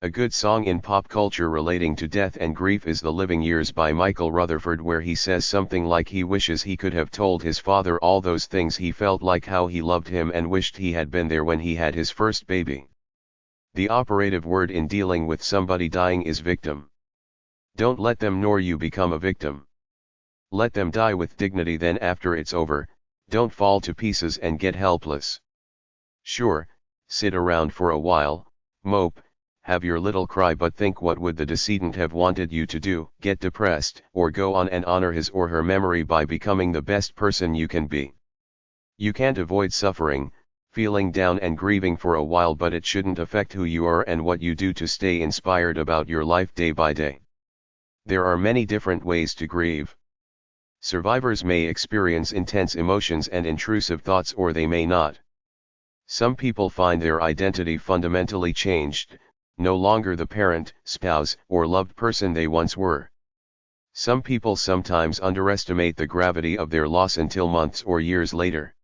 A good song in pop culture relating to death and grief is The Living Years by Michael Rutherford, where he says something like he wishes he could have told his father all those things he felt, like how he loved him and wished he had been there when he had his first baby. The operative word in dealing with somebody dying is victim. Don't let them nor you become a victim. Let them die with dignity, then after it's over, don't fall to pieces and get helpless. Sure, sit around for a while, mope, have your little cry, but think, what would the decedent have wanted you to do? Get depressed, or go on and honor his or her memory by becoming the best person you can be. You can't avoid suffering, feeling down and grieving for a while, but it shouldn't affect who you are and what you do to stay inspired about your life day by day. There are many different ways to grieve. Survivors may experience intense emotions and intrusive thoughts, or they may not. Some people find their identity fundamentally changed, no longer the parent, spouse, or loved person they once were. Some people sometimes underestimate the gravity of their loss until months or years later.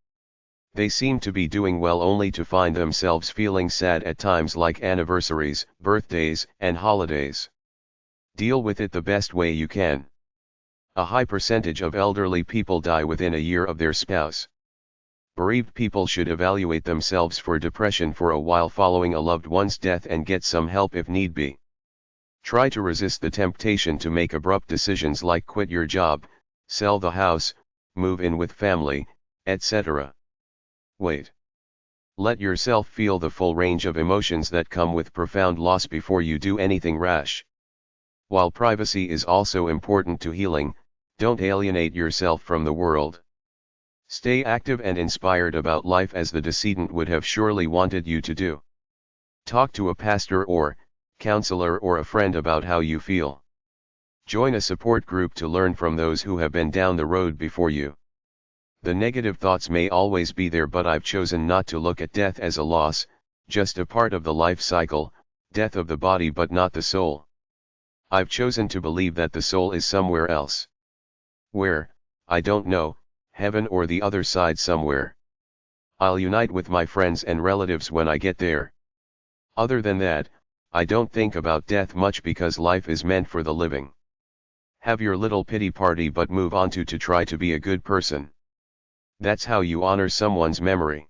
They seem to be doing well only to find themselves feeling sad at times like anniversaries, birthdays, and holidays. Deal with it the best way you can. A high percentage of elderly people die within a year of their spouse. Bereaved people should evaluate themselves for depression for a while following a loved one's death and get some help if need be. Try to resist the temptation to make abrupt decisions like quit your job, sell the house, move in with family, etc. Wait. Let yourself feel the full range of emotions that come with profound loss before you do anything rash. While privacy is also important to healing, don't alienate yourself from the world. Stay active and inspired about life as the decedent would have surely wanted you to do. Talk to a pastor or counselor or a friend about how you feel. Join a support group to learn from those who have been down the road before you. The negative thoughts may always be there, but I've chosen not to look at death as a loss, just a part of the life cycle, death of the body but not the soul. I've chosen to believe that the soul is somewhere else. Where, I don't know, heaven or the other side somewhere. I'll unite with my friends and relatives when I get there. Other than that, I don't think about death much because life is meant for the living. Have your little pity party but move on to try to be a good person. That's how you honor someone's memory.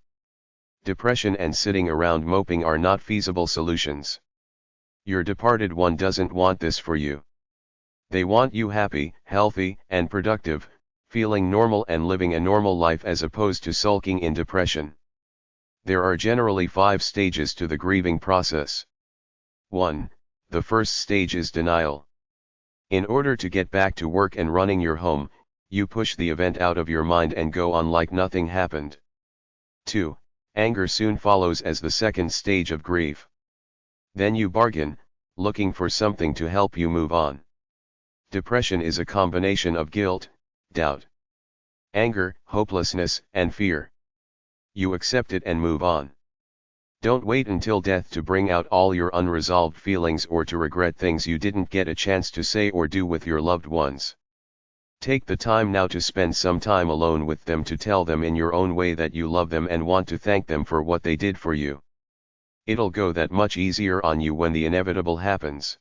Depression and sitting around moping are not feasible solutions. Your departed one doesn't want this for you. They want you happy, healthy, and productive, feeling normal and living a normal life as opposed to sulking in depression. There are generally 5 stages to the grieving process. 1. The first stage is denial. In order to get back to work and running your home, you push the event out of your mind and go on like nothing happened. 2. Anger soon follows as the second stage of grief. Then you bargain, looking for something to help you move on. Depression is a combination of guilt, doubt, anger, hopelessness, and fear. You accept it and move on. Don't wait until death to bring out all your unresolved feelings or to regret things you didn't get a chance to say or do with your loved ones. Take the time now to spend some time alone with them to tell them in your own way that you love them and want to thank them for what they did for you. It'll go that much easier on you when the inevitable happens.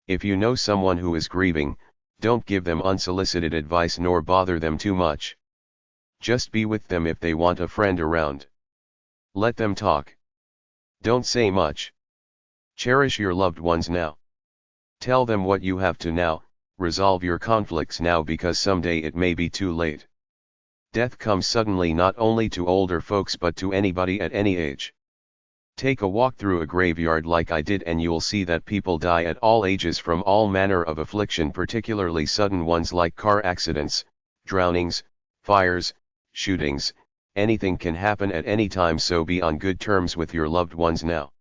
If you know someone who is grieving, don't give them unsolicited advice nor bother them too much. Just be with them if they want a friend around. Let them talk. Don't say much. Cherish your loved ones now. Tell them what you have to now, resolve your conflicts now because someday it may be too late. Death comes suddenly not only to older folks but to anybody at any age. Take a walk through a graveyard like I did and you'll see that people die at all ages from all manner of affliction, particularly sudden ones like car accidents, drownings, fires, shootings. Anything can happen at any time, so be on good terms with your loved ones now.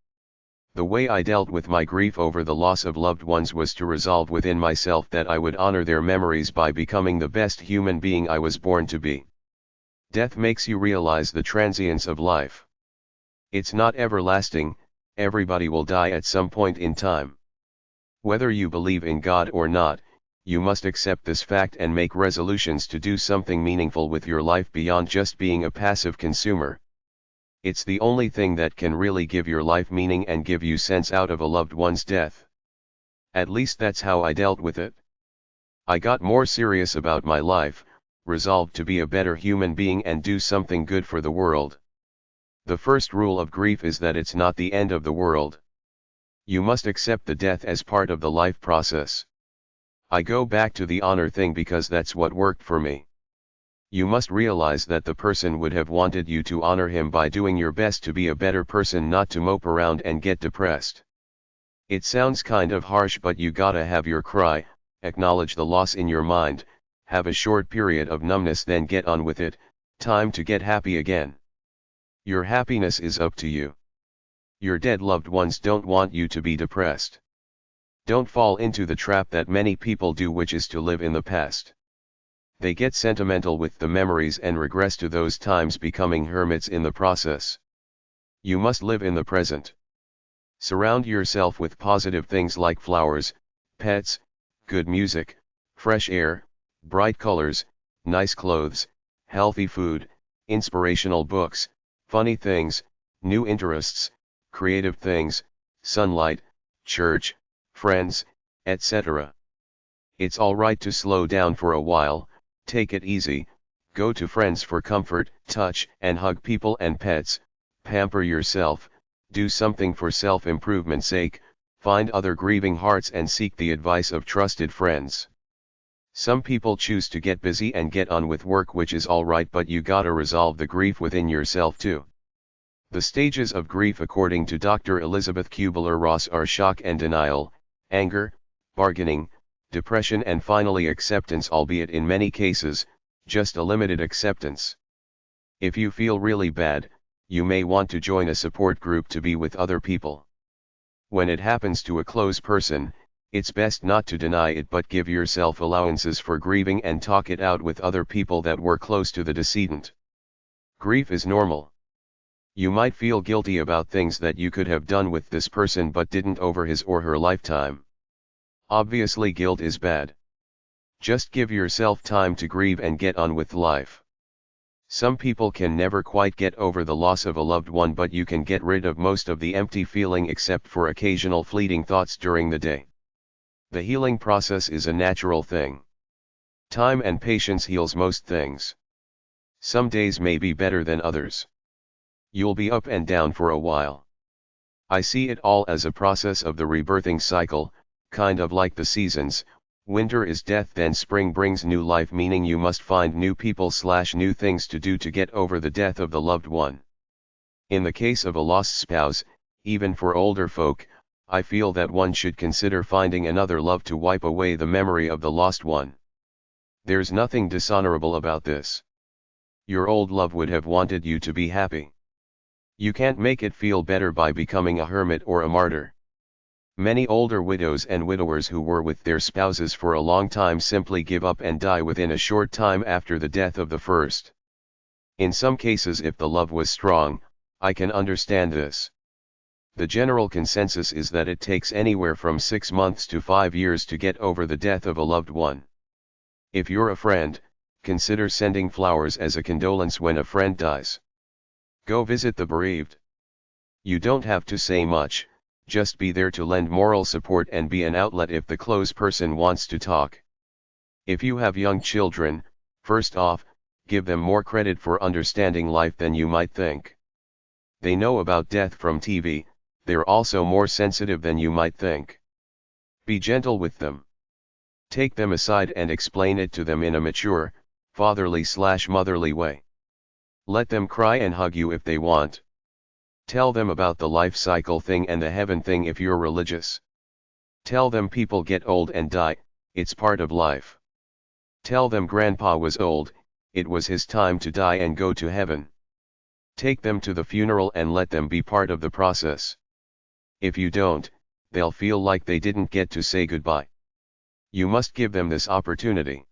The way I dealt with my grief over the loss of loved ones was to resolve within myself that I would honor their memories by becoming the best human being I was born to be. Death makes you realize the transience of life. It's not everlasting, everybody will die at some point in time. Whether you believe in God or not, you must accept this fact and make resolutions to do something meaningful with your life beyond just being a passive consumer. It's the only thing that can really give your life meaning and give you sense out of a loved one's death. At least that's how I dealt with it. I got more serious about my life, resolved to be a better human being and do something good for the world. The first rule of grief is that it's not the end of the world. You must accept the death as part of the life process. I go back to the honor thing because that's what worked for me. You must realize that the person would have wanted you to honor him by doing your best to be a better person, not to mope around and get depressed. It sounds kind of harsh, but you gotta have your cry, acknowledge the loss in your mind, have a short period of numbness, then get on with it, time to get happy again. Your happiness is up to you. Your dead loved ones don't want you to be depressed. Don't fall into the trap that many people do, which is to live in the past. They get sentimental with the memories and regress to those times, becoming hermits in the process. You must live in the present. Surround yourself with positive things like flowers, pets, good music, fresh air, bright colors, nice clothes, healthy food, inspirational books, funny things, new interests, creative things, sunlight, church, friends, etc. It's alright to slow down for a while, take it easy, go to friends for comfort, touch and hug people and pets, pamper yourself, do something for self-improvement's sake, find other grieving hearts and seek the advice of trusted friends. Some people choose to get busy and get on with work, which is alright, but you gotta resolve the grief within yourself too. The stages of grief according to Dr. Elizabeth Kubler-Ross are shock and denial, anger, bargaining, depression and finally acceptance, albeit in many cases, just a limited acceptance. If you feel really bad, you may want to join a support group to be with other people. When it happens to a close person, it's best not to deny it but give yourself allowances for grieving and talk it out with other people that were close to the decedent. Grief is normal. You might feel guilty about things that you could have done with this person but didn't over his or her lifetime. Obviously, guilt is bad. Just give yourself time to grieve and get on with life. Some people can never quite get over the loss of a loved one, but you can get rid of most of the empty feeling except for occasional fleeting thoughts during the day. The healing process is a natural thing. Time and patience heals most things. Some days may be better than others. You'll be up and down for a while. I see it all as a process of the rebirthing cycle, kind of like the seasons. Winter is death, then spring brings new life, meaning you must find new people/new things to do to get over the death of the loved one. In the case of a lost spouse, even for older folk, I feel that one should consider finding another love to wipe away the memory of the lost one. There's nothing dishonorable about this. Your old love would have wanted you to be happy. You can't make it feel better by becoming a hermit or a martyr. Many older widows and widowers who were with their spouses for a long time simply give up and die within a short time after the death of the first. In some cases, if the love was strong, I can understand this. The general consensus is that it takes anywhere from 6 months to 5 years to get over the death of a loved one. If you're a friend, consider sending flowers as a condolence when a friend dies. Go visit the bereaved. You don't have to say much, just be there to lend moral support and be an outlet if the close person wants to talk. If you have young children, first off, give them more credit for understanding life than you might think. They know about death from TV, they're also more sensitive than you might think. Be gentle with them. Take them aside and explain it to them in a mature, fatherly/motherly way. Let them cry and hug you if they want. Tell them about the life cycle thing and the heaven thing if you're religious. Tell them people get old and die, it's part of life. Tell them grandpa was old, it was his time to die and go to heaven. Take them to the funeral and let them be part of the process. If you don't, they'll feel like they didn't get to say goodbye. You must give them this opportunity.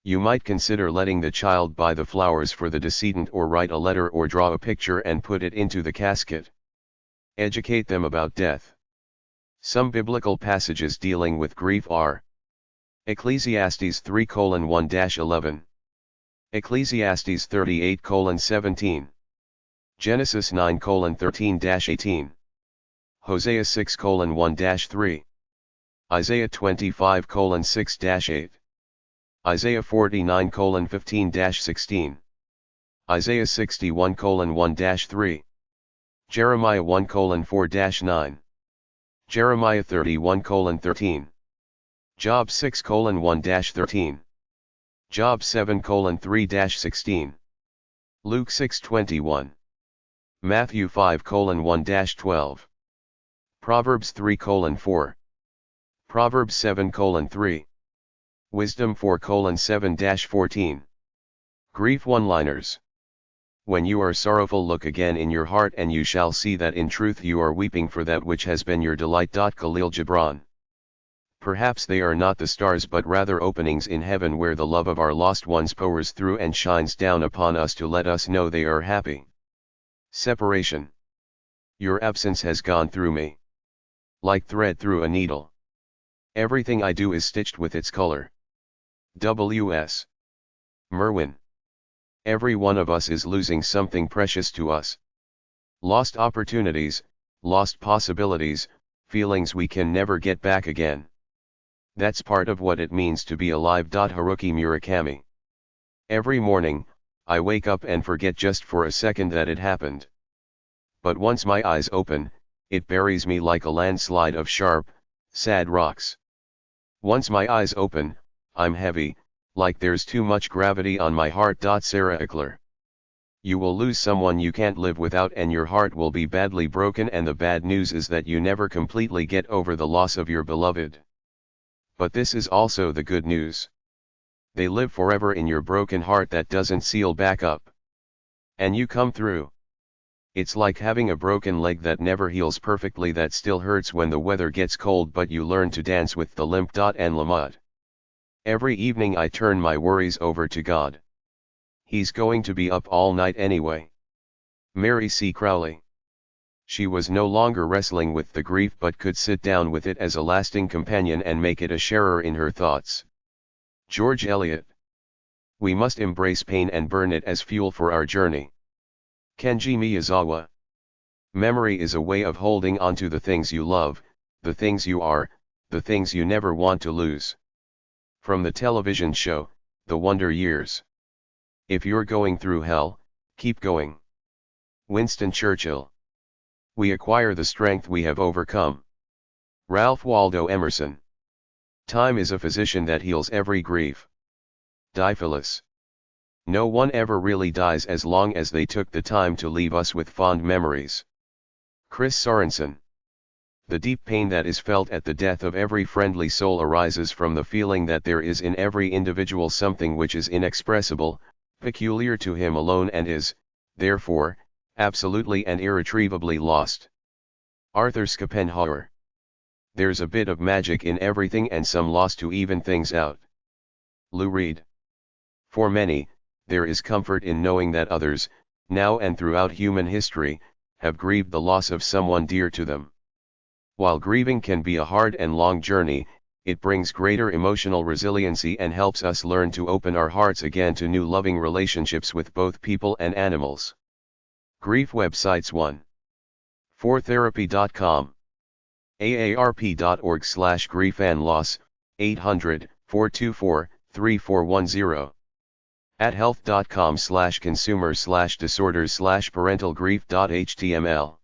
You might consider letting the child buy the flowers for the decedent or write a letter or draw a picture and put it into the casket. Educate them about death. Some biblical passages dealing with grief are Ecclesiastes 3:1-11, Ecclesiastes 38:17, Genesis 9:13-18, Hosea 6:1-3, Isaiah 25:6-8, Isaiah 49:15-16, Isaiah 61:1-3, Jeremiah 1:4-9, Jeremiah 31:13, Job 6:1-13, Job 7:3-16, Luke 6:21, Matthew 5:1-12, Proverbs 3:4, Proverbs 7:3, Wisdom 4:7-14. Grief one-liners. When you are sorrowful, look again in your heart and you shall see that in truth you are weeping for that which has been your delight. Khalil Gibran. Perhaps they are not the stars but rather openings in heaven where the love of our lost ones pours through and shines down upon us to let us know they are happy. Separation. Your absence has gone through me. Like thread through a needle. Everything I do is stitched with its color. W.S. Merwin. Every one of us is losing something precious to us. Lost opportunities, lost possibilities, feelings we can never get back again. That's part of what it means to be alive. Haruki Murakami. Every morning, I wake up and forget just for a second that it happened. But once my eyes open, it buries me like a landslide of sharp, sad rocks. Once my eyes open, I'm heavy, like there's too much gravity on my heart. Sarah Eckler. You will lose someone you can't live without and your heart will be badly broken, and the bad news is that you never completely get over the loss of your beloved. But this is also the good news. They live forever in your broken heart that doesn't seal back up. And you come through. It's like having a broken leg that never heals perfectly, that still hurts when the weather gets cold, but you learn to dance with the limp. And Lamont. Every evening I turn my worries over to God. He's going to be up all night anyway. Mary C. Crowley. She was no longer wrestling with the grief but could sit down with it as a lasting companion and make it a sharer in her thoughts. George Eliot. We must embrace pain and burn it as fuel for our journey. Kenji Miyazawa. Memory is a way of holding on to the things you love, the things you are, the things you never want to lose. From the television show, The Wonder Years. If you're going through hell, keep going. Winston Churchill. We acquire the strength we have overcome. Ralph Waldo Emerson. Time is a physician that heals every grief. Diphilus. No one ever really dies as long as they took the time to leave us with fond memories. Chris Sorensen. The deep pain that is felt at the death of every friendly soul arises from the feeling that there is in every individual something which is inexpressible, peculiar to him alone, and is, therefore, absolutely and irretrievably lost. Arthur Schopenhauer. There's a bit of magic in everything and some loss to even things out. Lou Reed. For many, there is comfort in knowing that others, now and throughout human history, have grieved the loss of someone dear to them. While grieving can be a hard and long journey, it brings greater emotional resiliency and helps us learn to open our hearts again to new loving relationships with both people and animals. Grief websites 1. 4therapy.com. aarp.org/grief-and-loss, 800-424-3410. athealth.com/consumer/disorders/parental-grief.html.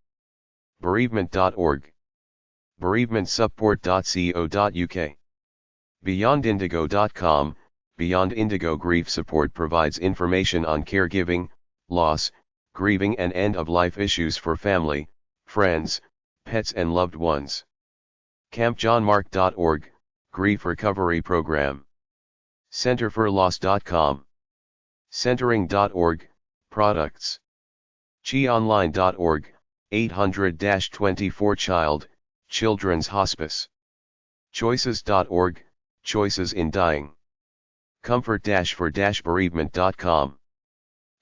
bereavement.org. bereavementsupport.co.uk. beyondindigo.com. Beyond Indigo Grief Support provides information on caregiving, loss, grieving and end-of-life issues for family, friends, pets and loved ones. campjohnmark.org, Grief Recovery Program. centerforloss.com. centering.org, products. chionline.org, 800-24 Child, Children's Hospice. choices.org, Choices in Dying. comfort-for-bereavement.com.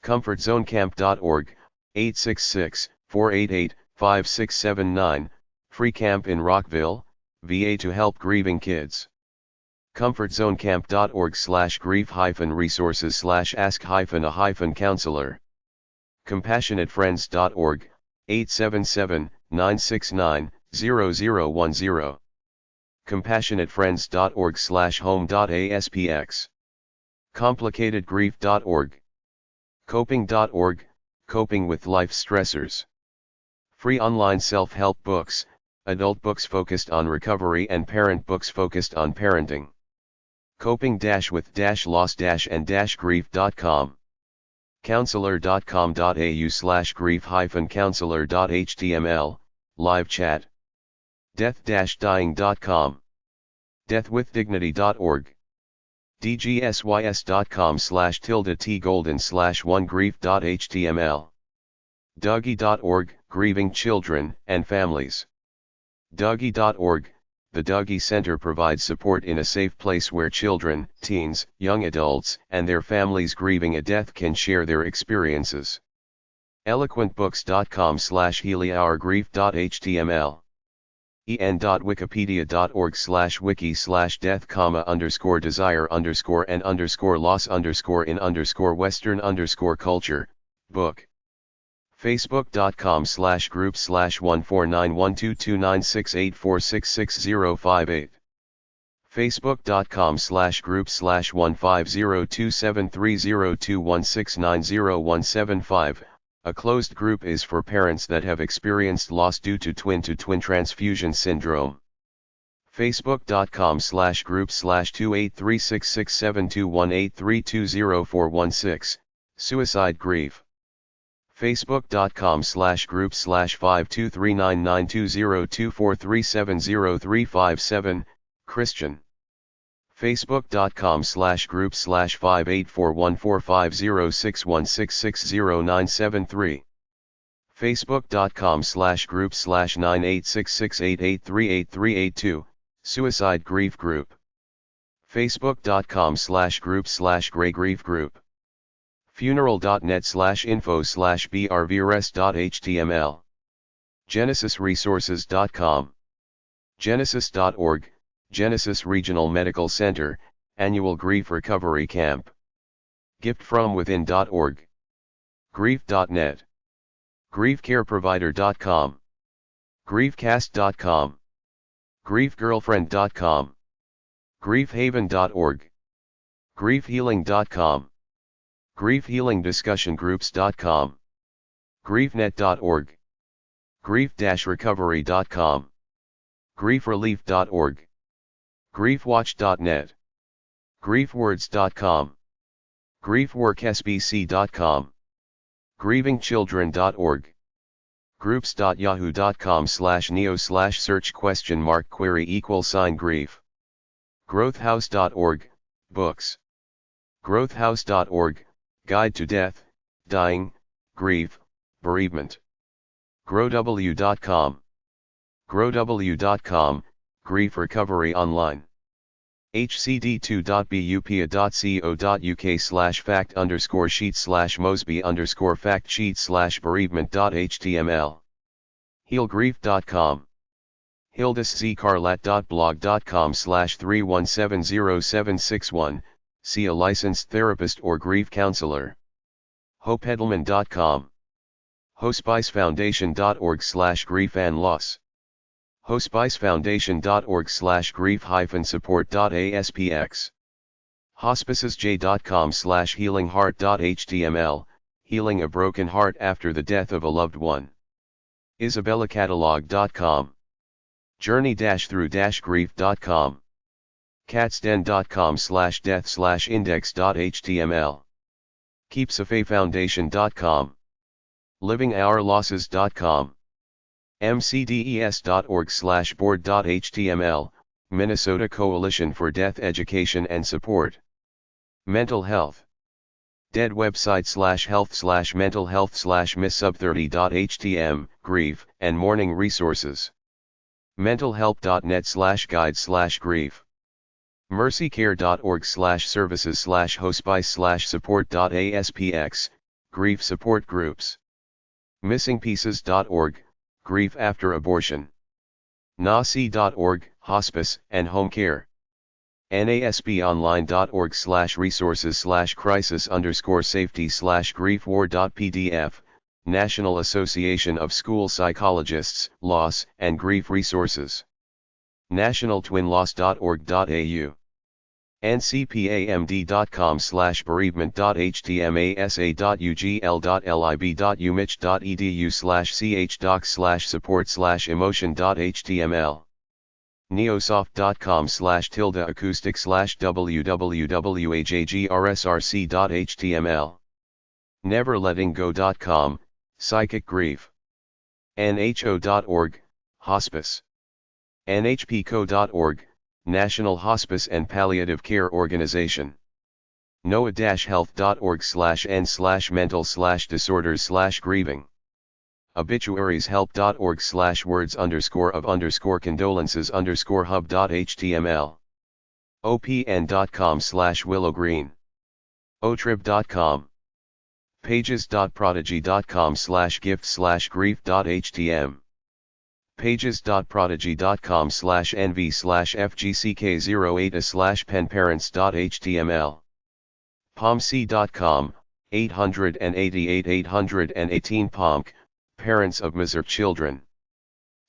comfortzonecamp.org, 866-488-5679, free camp in Rockville, VA to help grieving kids. comfortzonecamp.org/grief-resources/ask-a-counselor. compassionatefriends.org, 877-969-0010. compassionatefriends.org/home.aspx. complicatedgrief.org. coping.org, Coping with Life Stressors. Free online self-help books, adult books focused on recovery and parent books focused on parenting. coping-with-loss-and-grief.com. counselor.com.au/grief-counselor.html, live chat. death-dying.com. deathwithdignity.org. dgsys.com/t golden/1grief.html. Dougie.org, Grieving Children and Families. Dougie.org, the Dougie Center provides support in a safe place where children, teens, young adults, and their families grieving a death can share their experiences. eloquentbooks.com/healyourgrief.html. en.wikipedia.org/wiki/death, _and_loss_in_western_culture, book. facebook.com/group/149122968466058. facebook.com/group/150273021690175. A closed group is for parents that have experienced loss due to twin-to-twin transfusion syndrome. facebook.com/group/283667218320416, suicide grief. facebook.com/group/52399202437037, Christian. facebook.com/group/584145061660973. facebook.com/group/98668838382, suicide grief group. facebook.com/group/Grey Grief Group. funeral.net/info/brvrest.html. genesisresources.com. genesis.org, Genesis Regional Medical Center, Annual Grief Recovery Camp. giftfromwithin.org. grief.net. griefcareprovider.com. griefcast.com. griefgirlfriend.com. griefhaven.org. griefhealing.com. griefhealingdiscussiongroups.com. griefnet.org. grief-recovery.com. griefrelief.org. griefwatch.net. griefwords.com. griefworksbc.com. grievingchildren.org. groups.yahoo.com/neo/search?query=grief. growthhouse.org, books. growthhouse.org, Guide to Death, Dying, Grief, Bereavement. groww.com. groww.com, Grief Recovery Online. hcd2.bupa.co.uk/fact_sheet/mosby_fact sheet/bereavement.html. healgrief.com. hildesccarlat.blog.com/3170761, see a licensed therapist or grief counselor. hopehedelman.com. hospicefoundation.org/grief and loss. hospicefoundation.org/grief-support.aspx. hospicesj.com/healingheart.html, healing a broken heart after the death of a loved one. isabellacatalog.com. journey-through-grief.com. catsden.com/death/index.html. keepsafefoundation.com. livingourlosses.com. mcdes.org/board.html, Minnesota Coalition for Death Education and Support. Mental health. Dead website/health/mental health/miss30.htm, grief and mourning resources. mentalhelp.net/guide/grief. mercycare.org/services/hospice/support.aspx, grief support groups. missingpieces.org, grief after abortion. nasi.org, hospice and home care. nasbonline.org/resources/crisis_safety/griefwar.pdf, National Association of School Psychologists, Loss and Grief Resources. nationaltwinloss.org.au. ncpamd.com/bereavement.htmasa.ugl.lib.umich.edu/chdocs/support/emotion.html. neosoft.com/tilde-acoustics/www.wagrsrc.html. neverlettinggo.com, psychic grief. nho.org, hospice. nhpco.org, National Hospice and Palliative Care Organization. noa-health.org/n/mental/disorders/grieving. obituaries-help.org/words_of_condolences_hub.html. opn.com/willowgreen. otrib.com. pages.prodigy.com/gift/grief.htm. pages.prodigy.com/nv/fgck08a/penparents.html. pomc.com, 888-818 pomc, parents of miser children.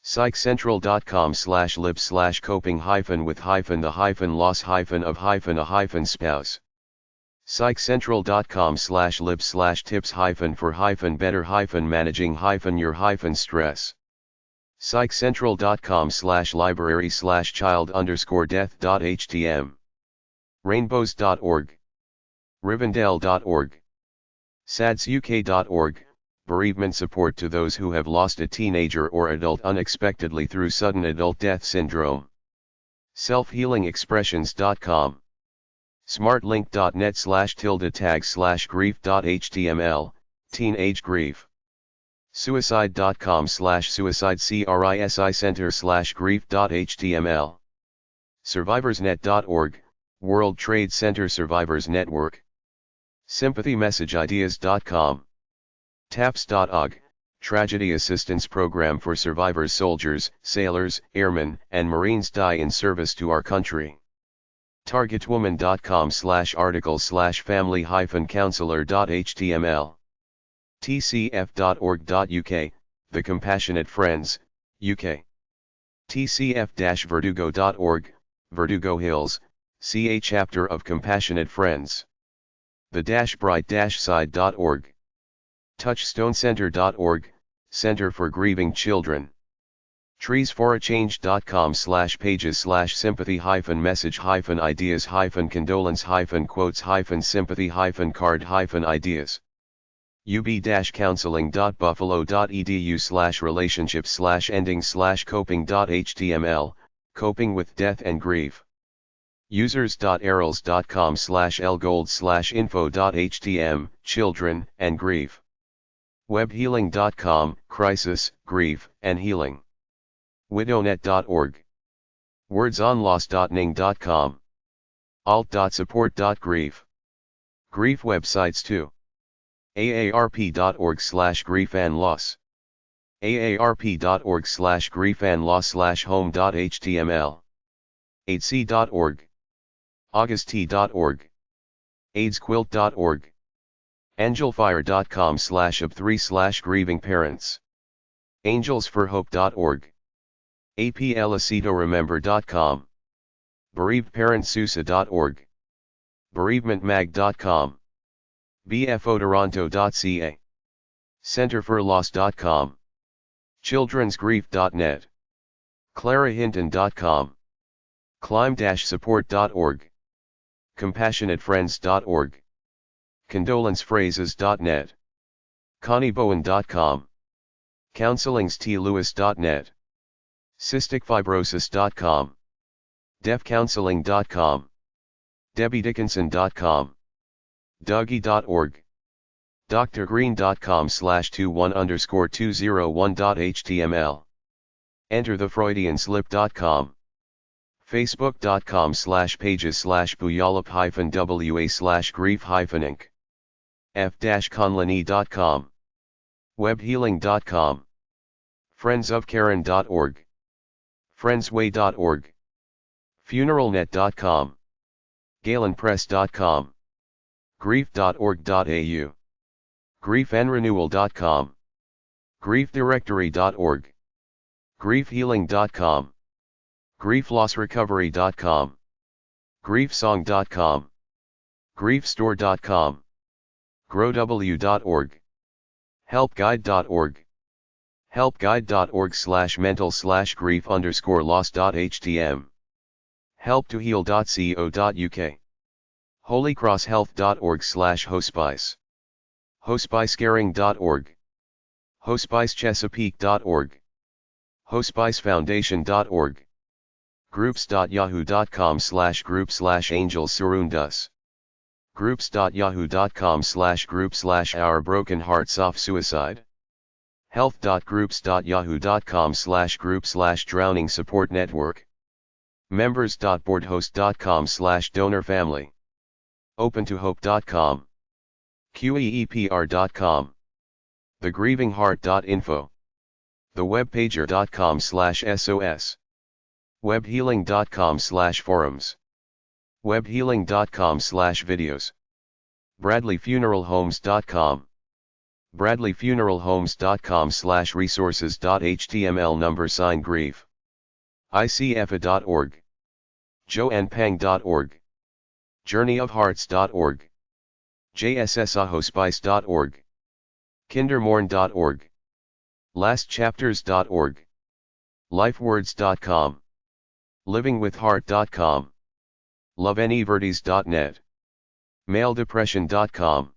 psychcentral.com/lib/coping-with-the-loss-of-a-spouse. psychcentral.com/lib/tips-for-better-managing-your-stress. psychcentral.com/library/child_death.htm. rainbows.org. rivendell.org. sadsuk.org, bereavement support to those who have lost a teenager or adult unexpectedly through sudden adult death syndrome. selfhealingexpressions.com. smartlink.net/tag/grief.html, teenage grief. suicide.com/suicide-center/grief.html. survivorsnet.org, World Trade Center Survivors Network. sympathymessageideas.com. taps.org, Tragedy Assistance Program for survivors, soldiers, sailors, airmen, and Marines die in service to our country. targetwoman.com/article/family-counselor.html. tcf.org.uk, The Compassionate Friends, UK. tcf-verdugo.org, Verdugo Hills, see a chapter of Compassionate Friends. the-bright-side.org. touchstonecenter.org, Center for Grieving Children. trees4a-change.com/pages-message-ideas-quotes-sympathy-card-ideas. ub-counseling.buffalo.edu/relationships/endings/coping.html, Coping with Death and Grief. users.arils.com/lgold/info.htm, Children and Grief. webhealing.com, Crisis, Grief, and Healing. widownet.org. wordsonloss.ning.com. alt.support.grief. Grief websites too. aarp.org/grief-and-loss. aarp.org/grief-and-loss/home.html. aidsc.org. august.org. aidsquilt.org. angelfire.com/up3/grieving parents. angelsforhope.org. aplacito-remember.com. bereavedparentsusa.org. bereavementmag.com. bfotoronto.ca. centerforloss.com. childrensgrief.net. clarahinton.com. climb-support.org. compassionatefriends.org. condolencephrases.net. conniebowen.com. counselingstlewis.net. cysticfibrosis.com. deafcounseling.com. debbiedickinson.com. dougie.org. drgreen.com/21_201.html. enterthefreudianslip.com. facebook.com/pages/puyallup-wa/grief-inc. f-conlany.com. webhealing.com. friendsofkaren.org. friendsway.org. funeralnet.com. galenpress.com. grief.org.au. griefandrenewal.com. griefdirectory.org. griefhealing.com. grieflossrecovery.com. griefsong.com. griefstore.com. groww.org. helpguide.org. helpguide.org/mental/grief_loss.htm. helptoheal.co.uk. holycrosshealth.org/hospice. hospicecaring.org. hospicechesapeake.org. hospicefoundation.org. Groups.yahoo.com/group/angels surround us. Groups.yahoo.com/group/our broken hearts off suicide. Health.groups.yahoo.com/group/drowning support network. Members.boardhost.com/donor-family. Open2hope.com. QEEPR.com. TheGrievingHeart.info. TheWebPager.com/SOS. WebHealing.com/forums. WebHealing.com/videos. BradleyFuneralHomes.com. BradleyFuneralHomes.com/resources.html #grief. ICFA.org. JoannePang.org. JourneyOfHearts.org. JSSAhospice.org. Kindermourn.org. LastChapters.org. LifeWords.com. LivingWithHeart.com. LoveAnyVerties.net. MaleDepression.com.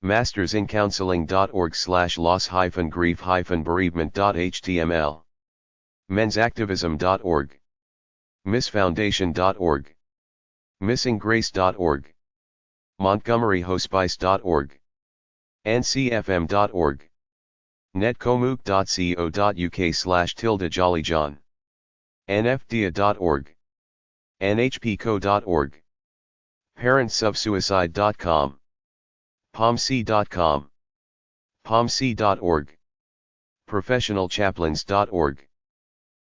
MastersInCounseling.org/loss-grief-bereavement.html. Men'sActivism.org. MissFoundation.org. MissingGrace.org. MontgomeryHospice.org. NCFM.org. netcomook.co.uk/jollyjohn. nfdia.org. nhpco.org. parentsofsuicide.com. pomc.com. pomc.org. professionalchaplains.org.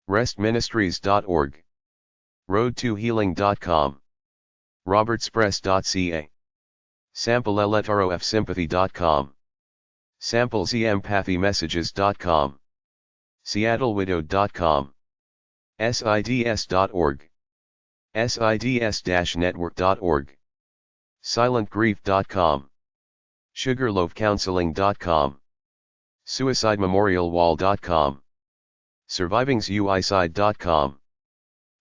restministries.org. roadtohealing.com. robertspress.ca. sampleelectrofsympathy.com. samplesempathy.messages.com. seattlewidowed.com. sids.org. sids-network.org. silentgrief.com. sugarloafcounseling.com. suicidememorialwall.com. survivingsuicide.com.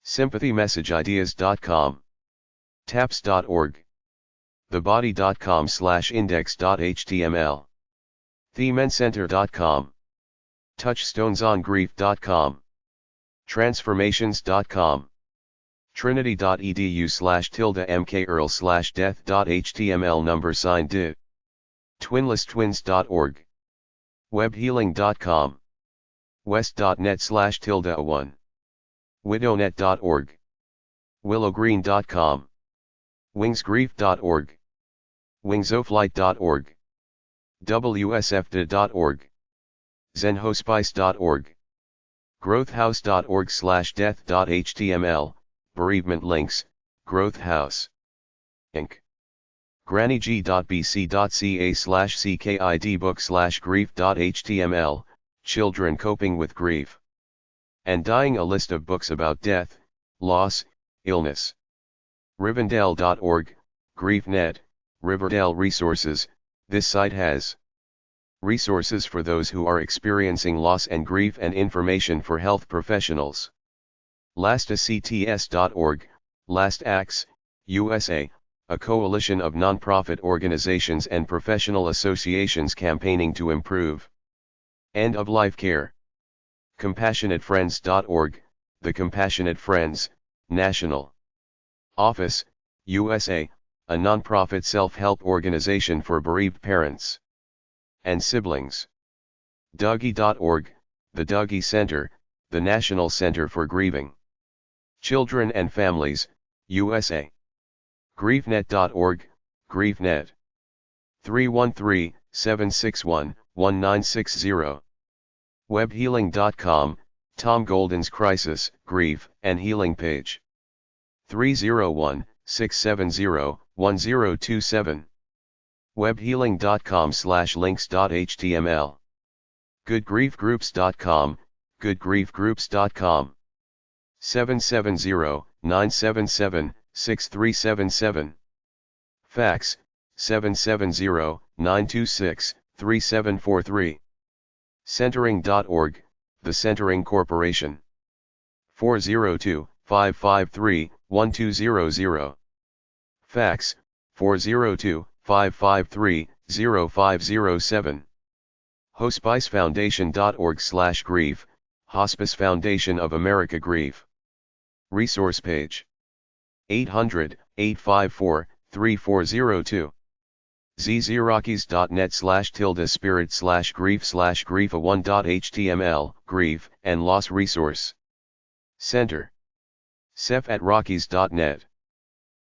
sympathymessageideas.com. taps.org. thebody.com/index.html. themencenter.com. touchstonesongrief.com. transformations.com. trinity.edu/mkearl/death.html #div. twinlesstwins.org. webhealing.com. west.net/1. widownet.org. willowgreen.com. wingsgrief.org. wingsoflight.org. wsfda.org. zenhospice.org. growthhouse.org/death.html. bereavement links. Growth House Inc. grannyg.bc.ca/ckidbook/grief.html. children coping with grief and dying, a list of books about death, loss, illness. Rivendell.org. GriefNet. Riverdale Resources. This site has resources for those who are experiencing loss and grief and information for health professionals. LastACTS.org. LastACTS, USA, a coalition of nonprofit organizations and professional associations campaigning to improve end-of-life care. CompassionateFriends.org. The Compassionate Friends, National Office, USA, a nonprofit self-help organization for bereaved parents and siblings. Dougie.org. The Dougie Center, the National Center for Grieving Children and Families, USA. GriefNet.org. GriefNet. 313-761-1960. WebHealing.com. Tom Golden's Crisis, Grief, and Healing page. 301-670-1027. webhealing.com/links.html. goodgriefgroups.com. goodgriefgroups.com. 770-977-6377. Fax, 770-926-3743. Centering.org, The Centering Corporation. 402-553-1200. Fax, 402-553-0507. HospiceFoundation.org/grief, Hospice Foundation of America Grief. Resource page. 800-854-3402. zzrockies.net/tilde spirit/grief/griefa1.html, grief and loss resource. Center. sef@rockies.net.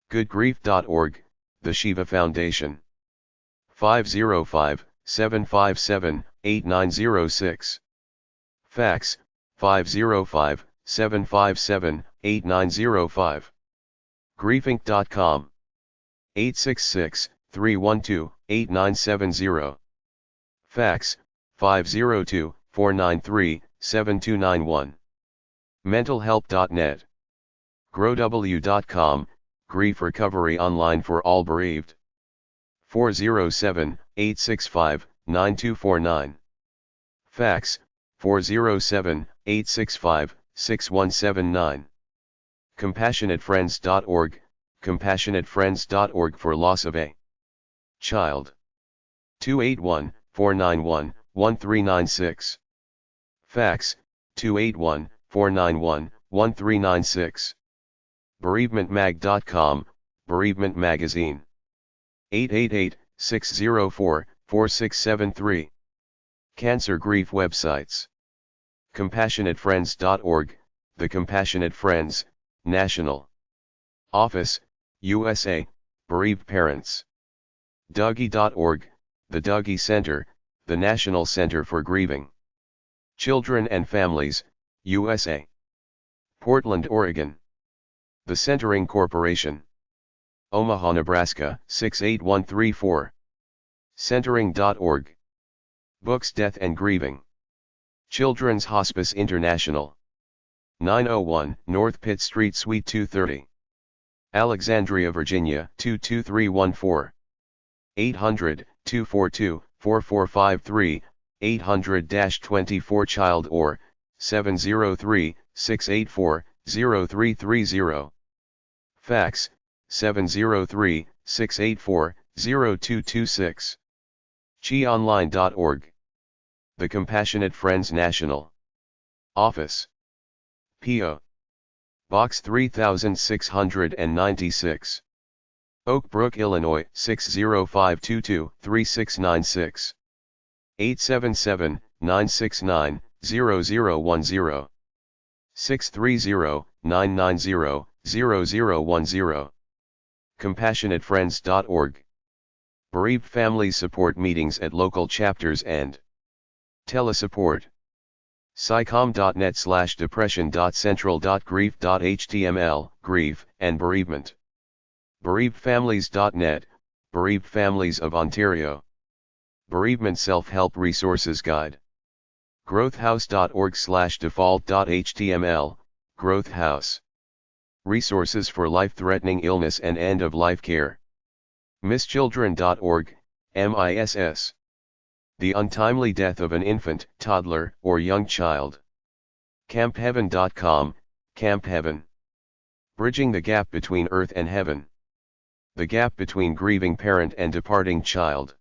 goodgrief.org, the Shiva Foundation. 505-757-8906. Fax, 505-757-8905. Griefinc.com. 866-312-8970. Fax, 502-493-7291. mentalhelp.net. groww.com, grief recovery online for all bereaved. 407-865-9249. Fax, 407-865-6179. compassionatefriends.org, compassionatefriends.org for loss of a child. 281-491-1396. Fax, 281-491-1396. bereavementmag.com, bereavement magazine. 888-604-4673. Cancer grief websites. compassionatefriends.org, the Compassionate Friends, National Office, USA, Bereaved Parents. Dougie.org, the Dougie Center, the National Center for Grieving Children and Families, USA. Portland, Oregon. The Centering Corporation. Omaha, Nebraska, 68134. Centering.org. Books, Death and Grieving. Children's Hospice International. 901 North Pitt Street, Suite 230. Alexandria, Virginia, 22314. 800-242-4453, 800-24 child or 703-684-0330. Fax, 703-684-0226. chionline.org. The Compassionate Friends National Office. P.O. Box 3696. Oak Brook, Illinois, 60522-3696. 877-969-0010. 630-990-0010. compassionatefriends.org. Bereaved Family Support Meetings at local chapters and telesupport. psycom.net/depression.central.grief.html, grief and bereavement. bereavedfamilies.net, Bereaved Families of Ontario. Bereavement Self-Help Resources Guide. growthhouse.org/default.html, Growth House. Resources for life-threatening illness and end-of-life care. misschildren.org, MISS. The untimely death of an infant, toddler, or young child. campheaven.com, Camp Heaven. Bridging the gap between earth and heaven. The gap between grieving parent and departing child.